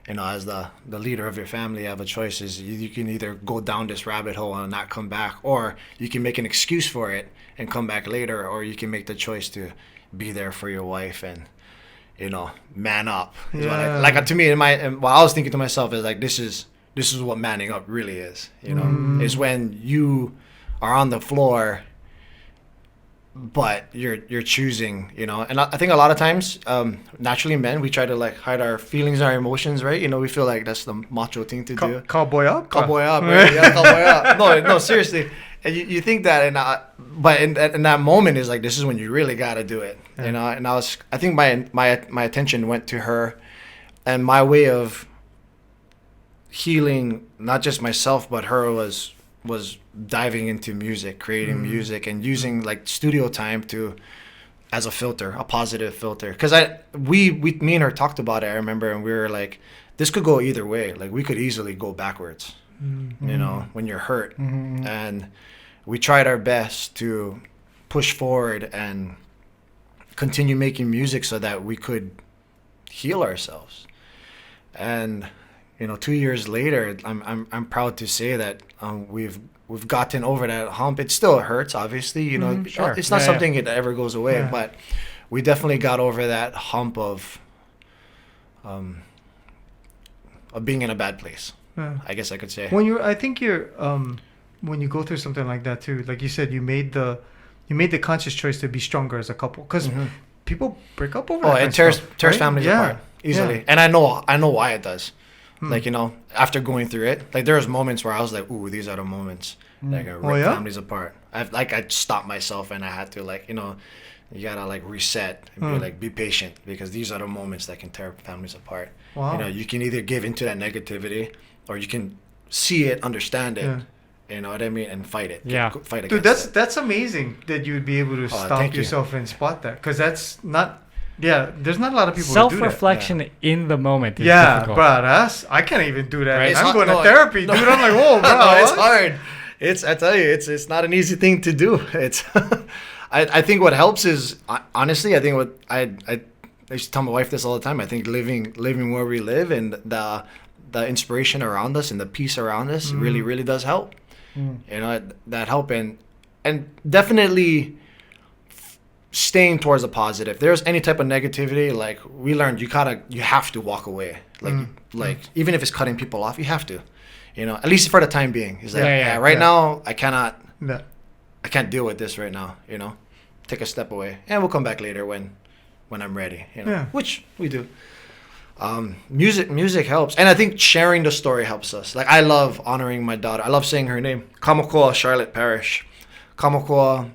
As the leader of your family, you have a choice. Is you can either go down this rabbit hole and not come back, or you can make an excuse for it and come back later, or you can make the choice to be there for your wife and, man up. Like to me, what I was thinking to myself is like, this is what manning up really is. Is when you are on the floor, but you're choosing, and I think a lot of times, naturally men, we try to like hide our feelings, our emotions, right? We feel like that's the macho thing to do. Cowboy up, right? Yeah, cowboy up. No, seriously. And you think that, but in that moment is like, this is when you really got to do it, And I think my attention went to her, and my way of healing, not just myself, but her, was diving into music, creating music, and using like studio time as a filter, a positive filter. Because me and her talked about it, I remember, and we were like, this could go either way. Like we could easily go backwards, when you're hurt. And we tried our best to push forward and continue making music so that we could heal ourselves. And 2 years later, I'm proud to say that we've gotten over that hump. It still hurts, obviously. Sure. It's not something that ever goes away, but we definitely got over that hump of being in a bad place. I guess I could say. When you go through something like that too, like you said, you made the conscious choice to be stronger as a couple, because people break up over. It tears families apart easily, and I know why it does. Like, after going through it, like there was moments where I was like, ooh, these are the moments that can rip families apart. I stopped myself, and I had to you gotta like reset and be patient, because these are the moments that can tear families apart. Wow. You can either give into that negativity, or you can see it, understand it. You know what I mean? And fight it. Yeah. Fight against it. That's amazing that you would be able to stop yourself and spot that, because that's not. Yeah, there's not a lot of people who do that. Self-reflection in the moment is difficult. Bro, I can't even do that. Right? I'm going to therapy, dude. I'm like, whoa, bro. No, it's hard. I tell you, it's not an easy thing to do. It's, I think what helps is, honestly, I think what I used to tell my wife this all the time. I think living where we live, and the inspiration around us and the peace around us really, really does help. That help, and definitely staying towards the positive. If there's any type of negativity, like we learned, you have to walk away. Like even if it's cutting people off, you have to. You know, at least for the time being. He's like, right now I can't deal with this right now. You know, take a step away, and we'll come back later when I'm ready. You know, which we do. Music helps, and I think sharing the story helps us. Like, I love honoring my daughter. I love saying her name, Kamakua Charlotte Parish. Kamakua.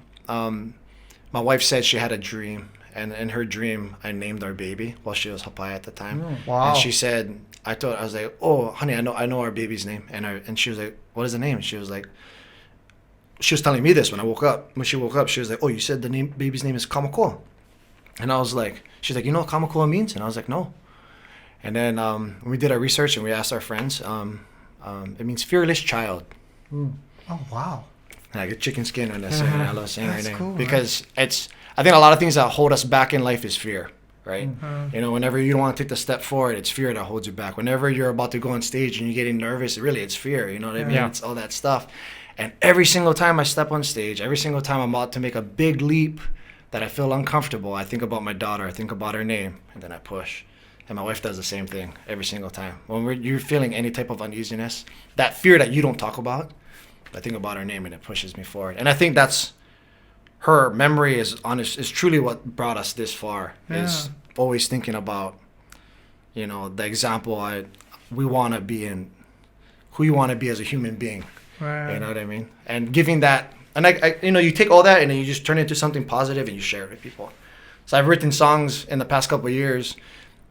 My wife said she had a dream, and in her dream, I named our baby while she was hapai at the time. Oh, wow. And she said, I was like, oh, honey, I know our baby's name, and she was like, what is the name? And she was like, she was telling me this when she woke up, she was like, oh, you said the baby's name is Kamakua, and I was like, she's like, you know what Kamakua means? And I was like, no. And then we did our research and we asked our friends. It means fearless child. Oh, wow. And I get chicken skin when I say it. I love saying her name. Cool, because I think a lot of things that hold us back in life is fear, right? You know, whenever you don't want to take the step forward, it's fear that holds you back. Whenever you're about to go on stage and you're getting nervous, really, it's fear. You know what I mean? It's all that stuff. And every single time I step on stage, every single time I'm about to make a big leap that I feel uncomfortable, I think about my daughter. I think about her name, and then I push. And my wife does the same thing every single time. When you're feeling any type of uneasiness, that fear that you don't talk about, I think about her name and it pushes me forward. And I think that's her memory is truly what brought us this far. Is always thinking about, you know, the example we want to be in, who you want to be as a human being. Right. You know what I mean? And giving that, and I you know, you take all that and then you just turn it into something positive and you share it with people. So I've written songs in the past couple of years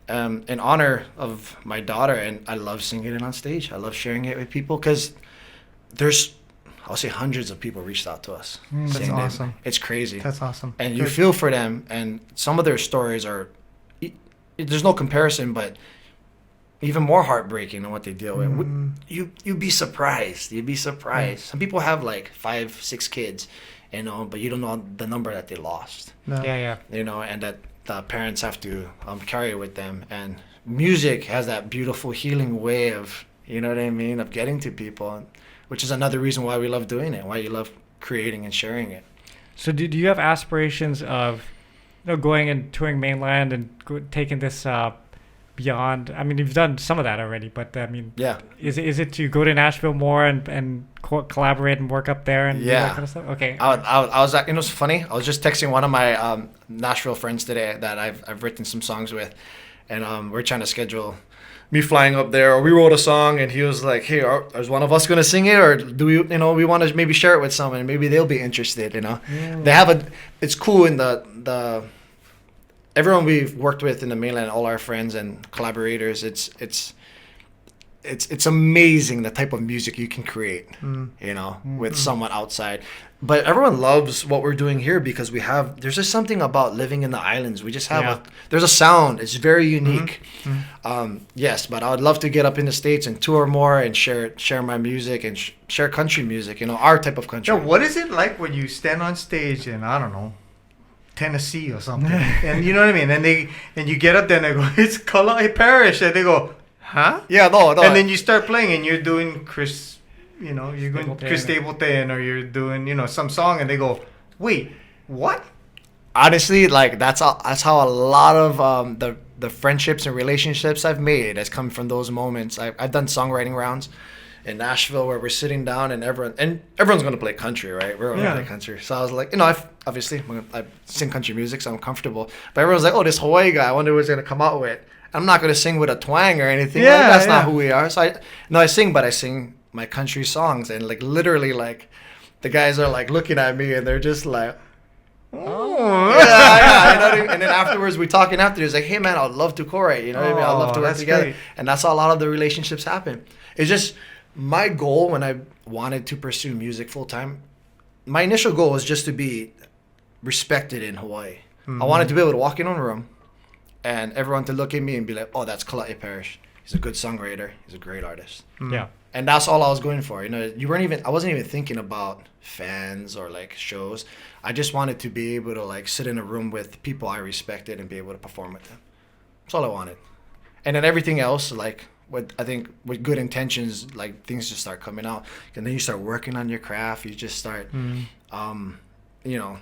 in honor of my daughter, and I love singing it on stage. I love sharing it with people because there's, I'll say, hundreds of people reached out to us. That's awesome. It's crazy. That's awesome. And you feel for them, and some of their stories are, there's no comparison, but even more heartbreaking than what they deal with. You'd be surprised. You'd be surprised. Some people have like 5, 6 kids, you know, but you don't know the number that they lost. No. You know, and that the parents have to carry it with them. And music has that beautiful healing way of, you know what I mean, of getting to people, which is another reason why we love doing it, why you love creating and sharing it. So do you have aspirations of, you know, going and touring mainland and taking this beyond? I mean, you've done some of that already, but I mean, is it to go to Nashville more and collaborate and work up there and do that kind of stuff? Okay. I was, you know, it's funny. I was just texting one of my Nashville friends today that I've written some songs with, and we're trying to schedule me flying up there. Or we wrote a song, and he was like, "Hey, is one of us gonna sing it, or do we? You know, we want to maybe share it with someone. Maybe they'll be interested. You know, they have It's cool in the everyone we've worked with in the mainland, all our friends and collaborators. It's amazing the type of music you can create, you know, with someone outside. But everyone loves what we're doing here because there's just something about living in the islands. We just have there's a sound. It's very unique. Yes, but I would love to get up in the States and tour more and share my music and share country music, you know, our type of country. Yeah, what is it like when you stand on stage in, I don't know, Tennessee or something? And you know what I mean? And you get up there and they go, it's Kalai Parish. And they go, huh? Yeah, no. And then you start playing and you're doing Chris Stapleton, or you're doing, you know, some song, and they go, wait, what? Honestly, like that's how a lot of the friendships and relationships I've made has come from those moments. I've done songwriting rounds in Nashville where we're sitting down and everyone's gonna play country, right? We're gonna play country. So I was like, you know, I sing country music, so I'm comfortable. But everyone's like, oh, this Hawaii guy, I wonder what he's gonna come out with. I'm not gonna sing with a twang or anything. That's not who we are. So I sing, but I sing my country songs, and like literally, like the guys are like looking at me and they're just like, oh, you know what I mean? And then afterwards we talking after, it's like, hey man, I'd love to co-write, you know what I mean? I'd love to work together. Great. And that's how a lot of the relationships happen. It's just my goal when I wanted to pursue music full time. My initial goal was just to be respected in Hawaii. I wanted to be able to walk in a room and everyone to look at me and be like, oh, that's Kalai Parish. He's a good songwriter. He's a great artist. Yeah. And that's all I was going for. You know, I wasn't even thinking about fans or like shows. I just wanted to be able to like sit in a room with people I respected and be able to perform with them. That's all I wanted. And then everything else, like with good intentions, like things just start coming out. And then you start working on your craft. You just start, you know,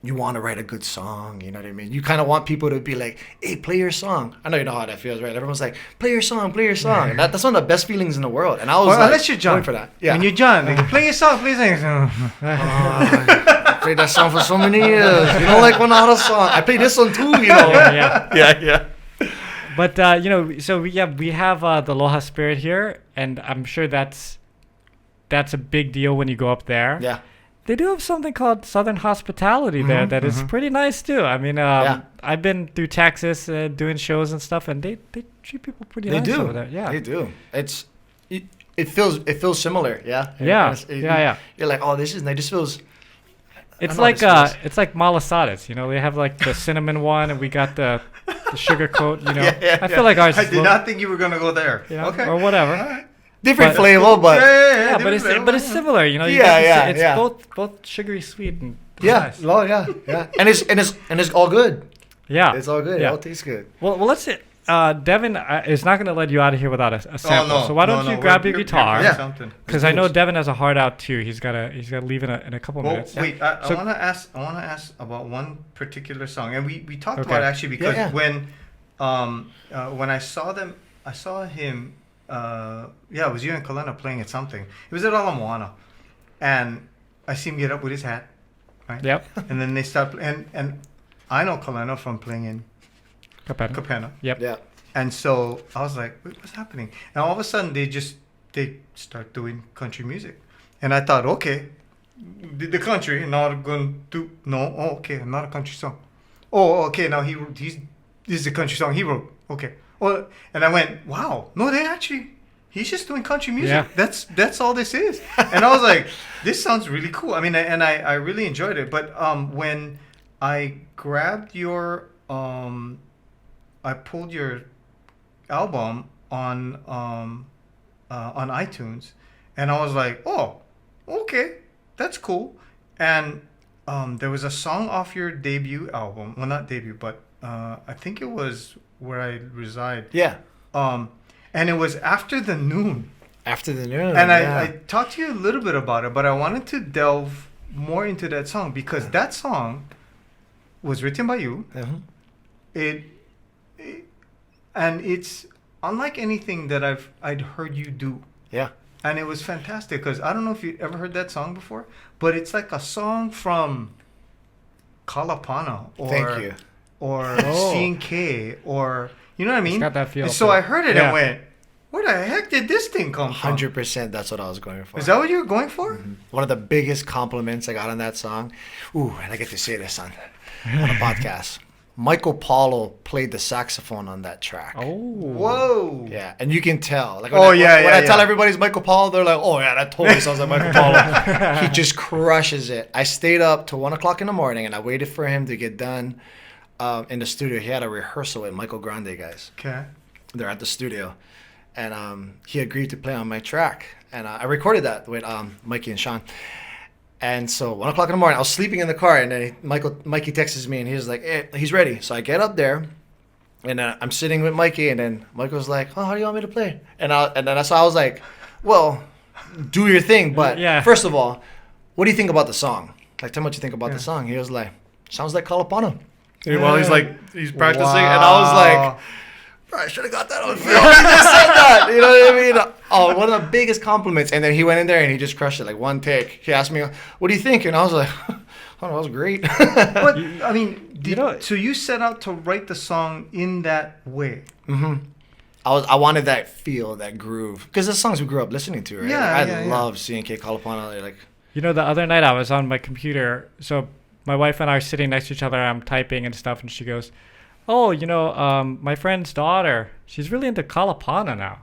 you want to write a good song, you know what I mean? You kind of want people to be like, hey, play your song. I know you know how that feels, right? Everyone's like, play your song. And that's one of the best feelings in the world. And I was unless you're John. going for that. Yeah. When you're John, like, play your song, play your song. I played that song for so many years. You don't like one out of song. I played this one too, you know? Yeah. But, so we have the Aloha Spirit here, and I'm sure that's a big deal when you go up there. Yeah. They do have something called Southern Hospitality there that is pretty nice too. I mean, I've been through Texas doing shows and stuff, and they treat people pretty nice over there. Yeah, they do. It feels similar. Yeah. Yeah. You're like, oh, this is nice. This feels. It's like malasadas. You know, they have like the cinnamon one, and we got the sugar coat. You know, I feel like ours. I did not think you were gonna go there. You know, okay, or whatever. All right. Different flavor, but but it's similar, you know. It's both sugary sweet and nice. and it's all good. Yeah, it's all good. Yeah. It all tastes good. Well, let's see. Devin is not going to let you out of here without a sample. So why don't you grab your guitar? Because I know Devin has a heart out too. He's got to leave in a couple minutes. Wait, I want to ask about one particular song, and we talked about it actually because when I saw him. It was you and Kalena playing at something. It was at Ala Moana, and I see him get up with his hat, right? Yep. And then they start, and I know Kalena from playing in Kapena. Yep. Yeah. And so I was like, what's happening? And all of a sudden they start doing country music, and I thought, okay, the country, not going to not a country song. Oh, okay, now this is a country song he wrote. Okay. Well, and I went, wow, no, he's just doing country music. Yeah. That's all this is. And I was like, this sounds really cool. I mean, and I really enjoyed it. But when I grabbed I pulled your album on iTunes, and I was like, oh, okay, that's cool. And there was a song off your debut album. Well, not debut, but I think it was Where I Reside. Yeah. And it was After the Noon. After the Noon. And I talked to you a little bit about it, but I wanted to delve more into that song because that song was written by you. Mm-hmm. And it's unlike anything that I'd heard you do. Yeah. And it was fantastic because I don't know if you ever heard that song before, but it's like a song from Kalapana or C&K or you know what I mean? It's got that feel. So I heard it and went, where the heck did this thing come from? 100%. That's what I was going for. Is that what you were going for? Mm-hmm. One of the biggest compliments I got on that song. Ooh, and I get to say this on a podcast. Michael Paulo played the saxophone on that track. Oh. Whoa. Yeah, and you can tell. Like when I tell everybody it's Michael Paulo, they're like, oh yeah, that totally sounds like Michael Paulo. He just crushes it. I stayed up till 1 o'clock in the morning and I waited for him to get done in the studio. He had a rehearsal with Michael Grande guys. Okay. They're at the studio. And he agreed to play on my track. And I recorded that with Mikey and Sean. And so 1 o'clock in the morning, I was sleeping in the car, and then Mikey texts me, and he was like, hey, he's ready. So I get up there, and I'm sitting with Mikey, and then Michael's like, oh, how do you want me to play? And then I was like, well, do your thing, but first of all, what do you think about the song? Like, tell me what you think about the song. He was like, sounds like Kalapana. Well, he's practicing, and I was like, I should have got that on film. He just said that. You know what I mean? Oh, one of the biggest compliments. And then he went in there and he just crushed it, like one take. He asked me, what do you think? And I was like, oh, that was great. But, I mean, so you set out to write the song in that way. Mm-hmm. I wanted that feel, that groove. Because the songs we grew up listening to, right? Yeah, I love C&K Kalapana. Like, the other night I was on my computer. So my wife and I are sitting next to each other. I'm typing and stuff. And she goes, oh, my friend's daughter, she's really into Kalapana now.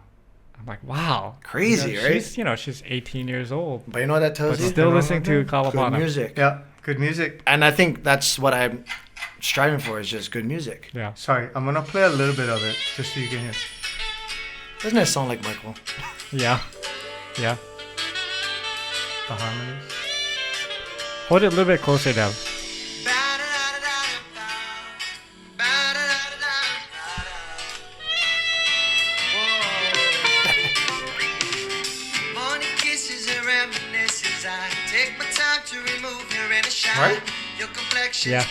I'm like, wow. Crazy, right? She's 18 years old. But you know what that tells you? But still listening to Kalapana. Good music. Yeah, good music. And I think that's what I'm striving for, is just good music. Yeah. Sorry, I'm going to play a little bit of it just so you can hear. Doesn't that sound like Michael? Yeah. Yeah. The harmonies. Hold it a little bit closer, Dev. Right? Yeah.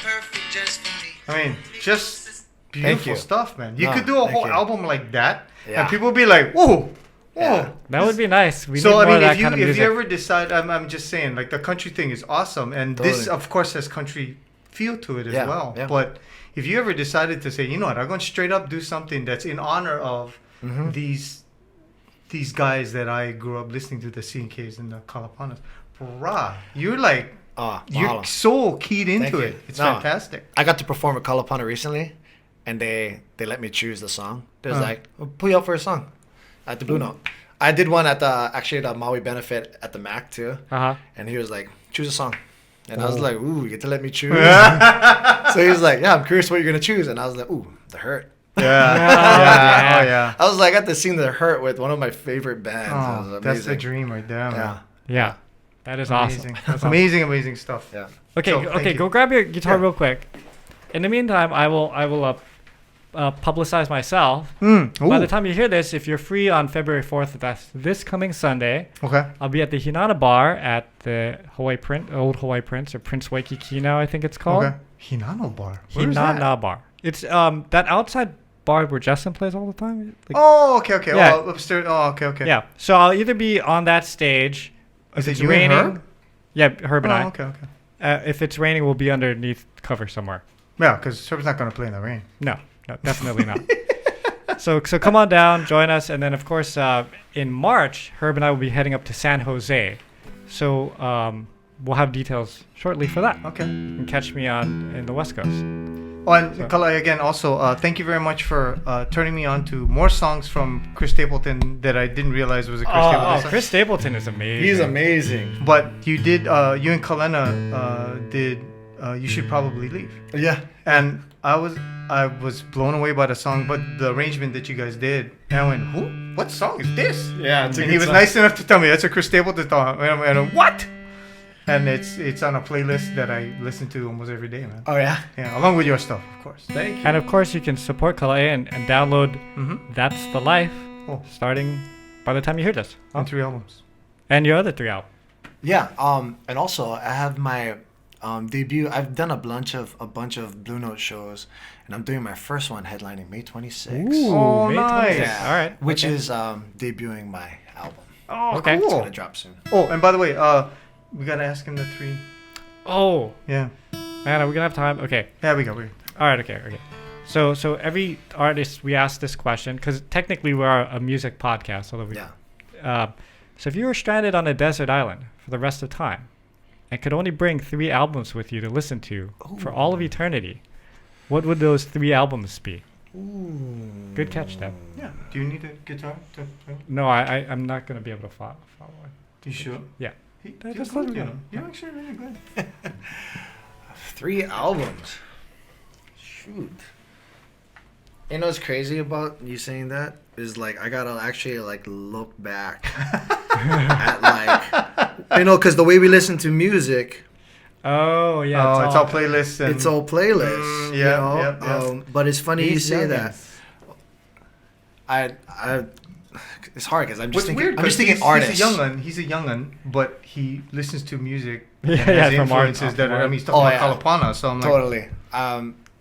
I mean, just beautiful you. stuff, man. You No, could do a thank whole you. album like that, Yeah. and people would be like, "Whoa, Yeah. That would be nice. We need So more I mean, of that if you kind of music. ever decide, I'm just saying, like the country thing is awesome, and this Totally. of course has country feel to it as Yeah, well. yeah. But if you ever decided to say, you know what, I'm going to straight up do something that's in honor of Mhm. these guys that I grew up listening to, the CNKs and the Kalapanas, brah, you're like you're mahalo. so keyed into Thank it. you. It's No. fantastic. I got to perform at Kalapana recently, and they let me choose the song. They was Uh. like, "We'll put you up for a song at the Blue Note." I did one at the Maui benefit at the Mac too, Uh-huh. and he was like, "Choose a song," and I was Oh. like, "Ooh, you get to let me choose." So he was like, "Yeah, I'm curious what you're gonna choose," and I was like, "Ooh, The Hurt." Yeah, Yeah. oh yeah. I was like, I got to sing The Hurt with one of my favorite bands. It was Oh, that's the amazing. dream right there, man. Yeah, Yeah. That is Amazing. awesome. That's amazing stuff. yeah. Okay, So, thank okay, you. go grab your guitar Yeah. real quick. In the meantime, I will publicize myself. Mm. By Ooh. the time you hear this, if you're free on February 4th, that's this coming Sunday, Okay. I'll be at the Hinana Bar at the Old Hawaii Prince, or Prince Waikiki now, I think it's called. Okay. Hinano Bar. Where's that? Hinana Bar. It's that outside bar where Justin plays all the time. Like, Oh, okay. Yeah. Oh, upstairs. Oh, okay. yeah. So I'll either be on that stage. Is If it it's you and raining, Herb? yeah, Herb and I. Oh, okay. If it's raining, we'll be underneath cover somewhere. Yeah, because Herb's not going to play in the rain. No, definitely not. So come on down, join us, and then of course in March, Herb and I will be heading up to San Jose. So we'll have details shortly for that. Okay. You can catch me in the West Coast. Oh, and Kalai, again, also, thank you very much for turning me on to more songs from Chris Stapleton that I didn't realize was a Chris Stapleton song. Chris Stapleton is amazing. He's amazing. But you did, you and Kalena did You Should Probably Leave. Yeah. And I was blown away by the song, but the arrangement that you guys did. And I went, who? What song is this? Yeah, it's a And good he was song. nice enough to tell me that's a Chris Stapleton song. And I went, what? And it's on a playlist that I listen to almost every day, man. Oh yeah. Yeah, along with your stuff, of course. Thank you. And of course, you can support Kalea and download Mm-hmm. That's the Life Oh. starting by the time you hear this. On 3 albums. And your other 3 albums. Yeah. And also I have my debut. I've done a bunch of Blue Note shows, and I'm doing my first one headlining May 26th. Oh, May nice. 26th. All right. Which okay. is debuting my album. Oh, Okay. It's cool. gonna drop soon. Oh, and by the way, we gotta ask him the 3. Oh, Yeah. man, are we going to have time? Okay. Yeah, we got. All right, okay. So every artist, we ask this question, because technically we are a music podcast, although we... Yeah. So if you were stranded on a desert island for the rest of time and could only bring 3 albums with you to listen to for all of eternity, what would those 3 albums be? Ooh. Good catch, Deb. Yeah. Do you need a guitar? No, I'm not going to be able to follow it. You sure? Yeah. You're That's good, not you good. know. You're actually really good. 3 albums. Shoot. You know what's crazy about you saying that is like I gotta actually like look back at like because the way we listen to music, Oh, yeah. Oh, it's all playlists. And it's all playlists. Yeah, you know? yeah. But it's funny you These say youngins. that. I it's hard because I'm just What's thinking. weird? I'm just 'cause thinking artists. He's a youngun, but he listens to music. Yeah, and has from art- influences that from are. I art. mean, he's talking Oh, about Kalapana, so I'm like, Totally.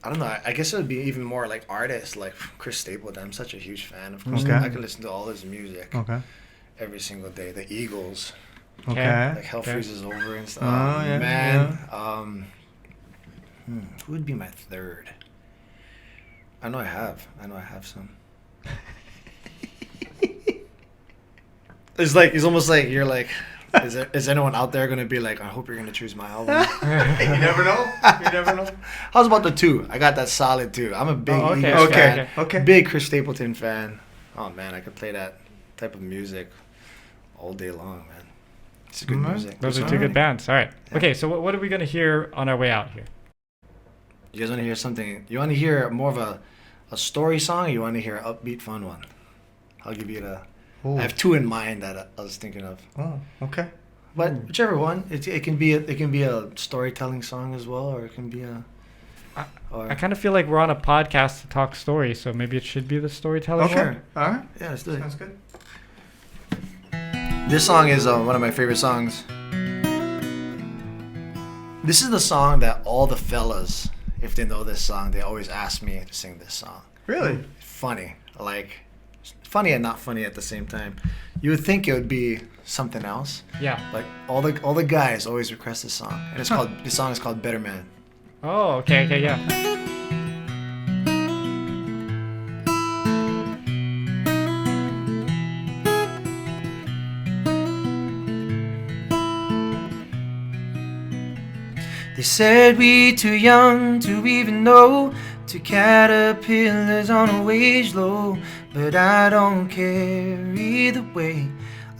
I don't know. I guess it would be even more like artists, like Chris Stapleton. I'm such a huge fan of Chris. Okay. I can listen to all his music okay, every single day. The Eagles, okay. like Hell Okay. Freezes Over and stuff. Oh, yeah, Man, who would be my third? I know I have some. It's almost like you're like, is anyone out there gonna be like, I hope you're gonna choose my album? You never know. You never know. How's about the 2? I got that solid 2. I'm a big Oh, okay, Eagles okay, fan. okay. Big Chris Stapleton fan. Oh man, I could play that type of music all day long, man. It's good Mhm. music. Those are All 2 right. good bands. All right. Yeah. Okay, so what are we going to hear on our way out here? You guys want to hear something? You want to hear more of a story song, or you want to hear an upbeat, fun one? I'll give you the. Oh, I have 2 in mind that I was thinking of, oh, okay. but whichever one. It can be a storytelling song as well, or it can be a. I kind of feel like we're on a podcast to talk stories, so maybe it should be the storytelling Okay. one. All right. Yeah, let's do it. Sounds good. This song is one of my favorite songs. This is the song that all the fellas, if they know this song, they always ask me to sing this song. Really? Funny. Like, funny and not funny at the same time. You would think it would be something else. Yeah. Like, all the guys always request this song. And it's called, this song is called Better Man. Oh, okay, yeah. They said we too young to even know, two caterpillars on a wage low. But I don't care either way,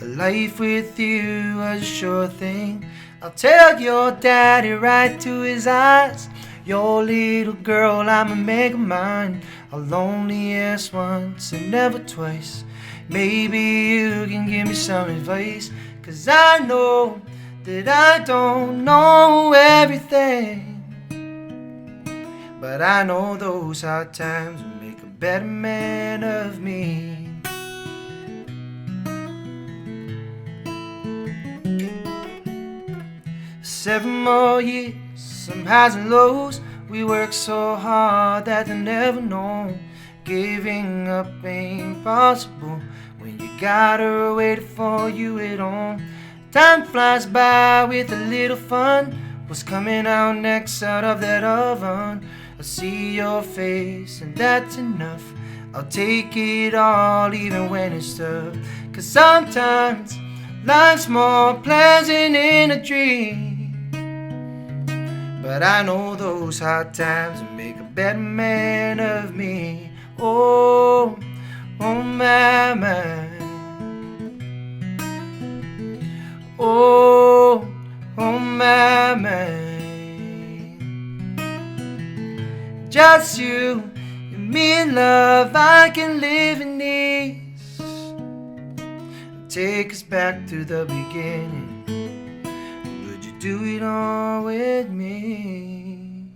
a life with you was a sure thing. I'll tell your daddy right to his eyes, your little girl, I'ma make her mine. I'll only ask once and never twice. Maybe you can give me some advice, 'cause I know that I don't know everything, but I know those hard times will make a better man of me. Seven more years, some highs and lows. We work so hard that they never know. Giving up ain't possible when you got her waiting for you at home. Time flies by with a little fun. What's coming out next out of that oven? I see your face and that's enough. I'll take it all even when it's tough. 'Cause sometimes life's more pleasant in a dream, but I know those hard times will make a better man of me. Oh, oh my, my. Oh, oh my, my. Just you and me in love, I can live in ease. Take us back to the beginning. Would you do it all with me?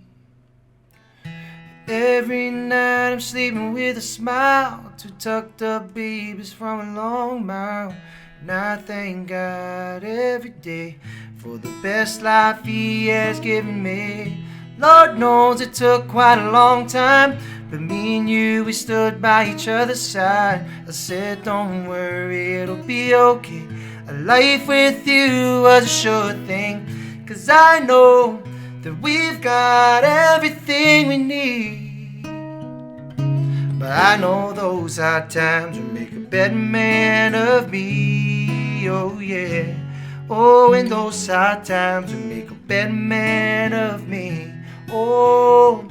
Every night I'm sleeping with a smile, two tucked up babies from a long mile. And I thank God every day for the best life He has given me. Lord knows it took quite a long time, but me and you, we stood by each other's side. I said, don't worry, it'll be okay. A life with you was a sure thing, 'cause I know that we've got everything we need. But I know those hard times will make a better man of me. Oh yeah. Oh, and those hard times will make a better man of me. Oh,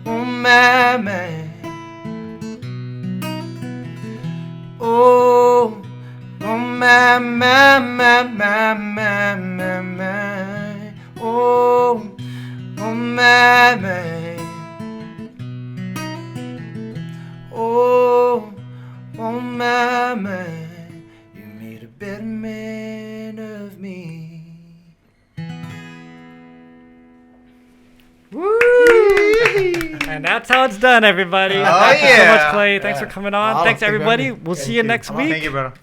oh my man. Oh, oh my, my, my, my, my, my, my. Oh, oh my man. Oh, oh my man. You made a better man of me. Woo! And that's how it's done, everybody. Oh, Thank you so yeah. much, Clay. Thanks for coming on. Wow, Thanks, thank you, everybody. Brandon. We'll see you next week. Thank you, brother.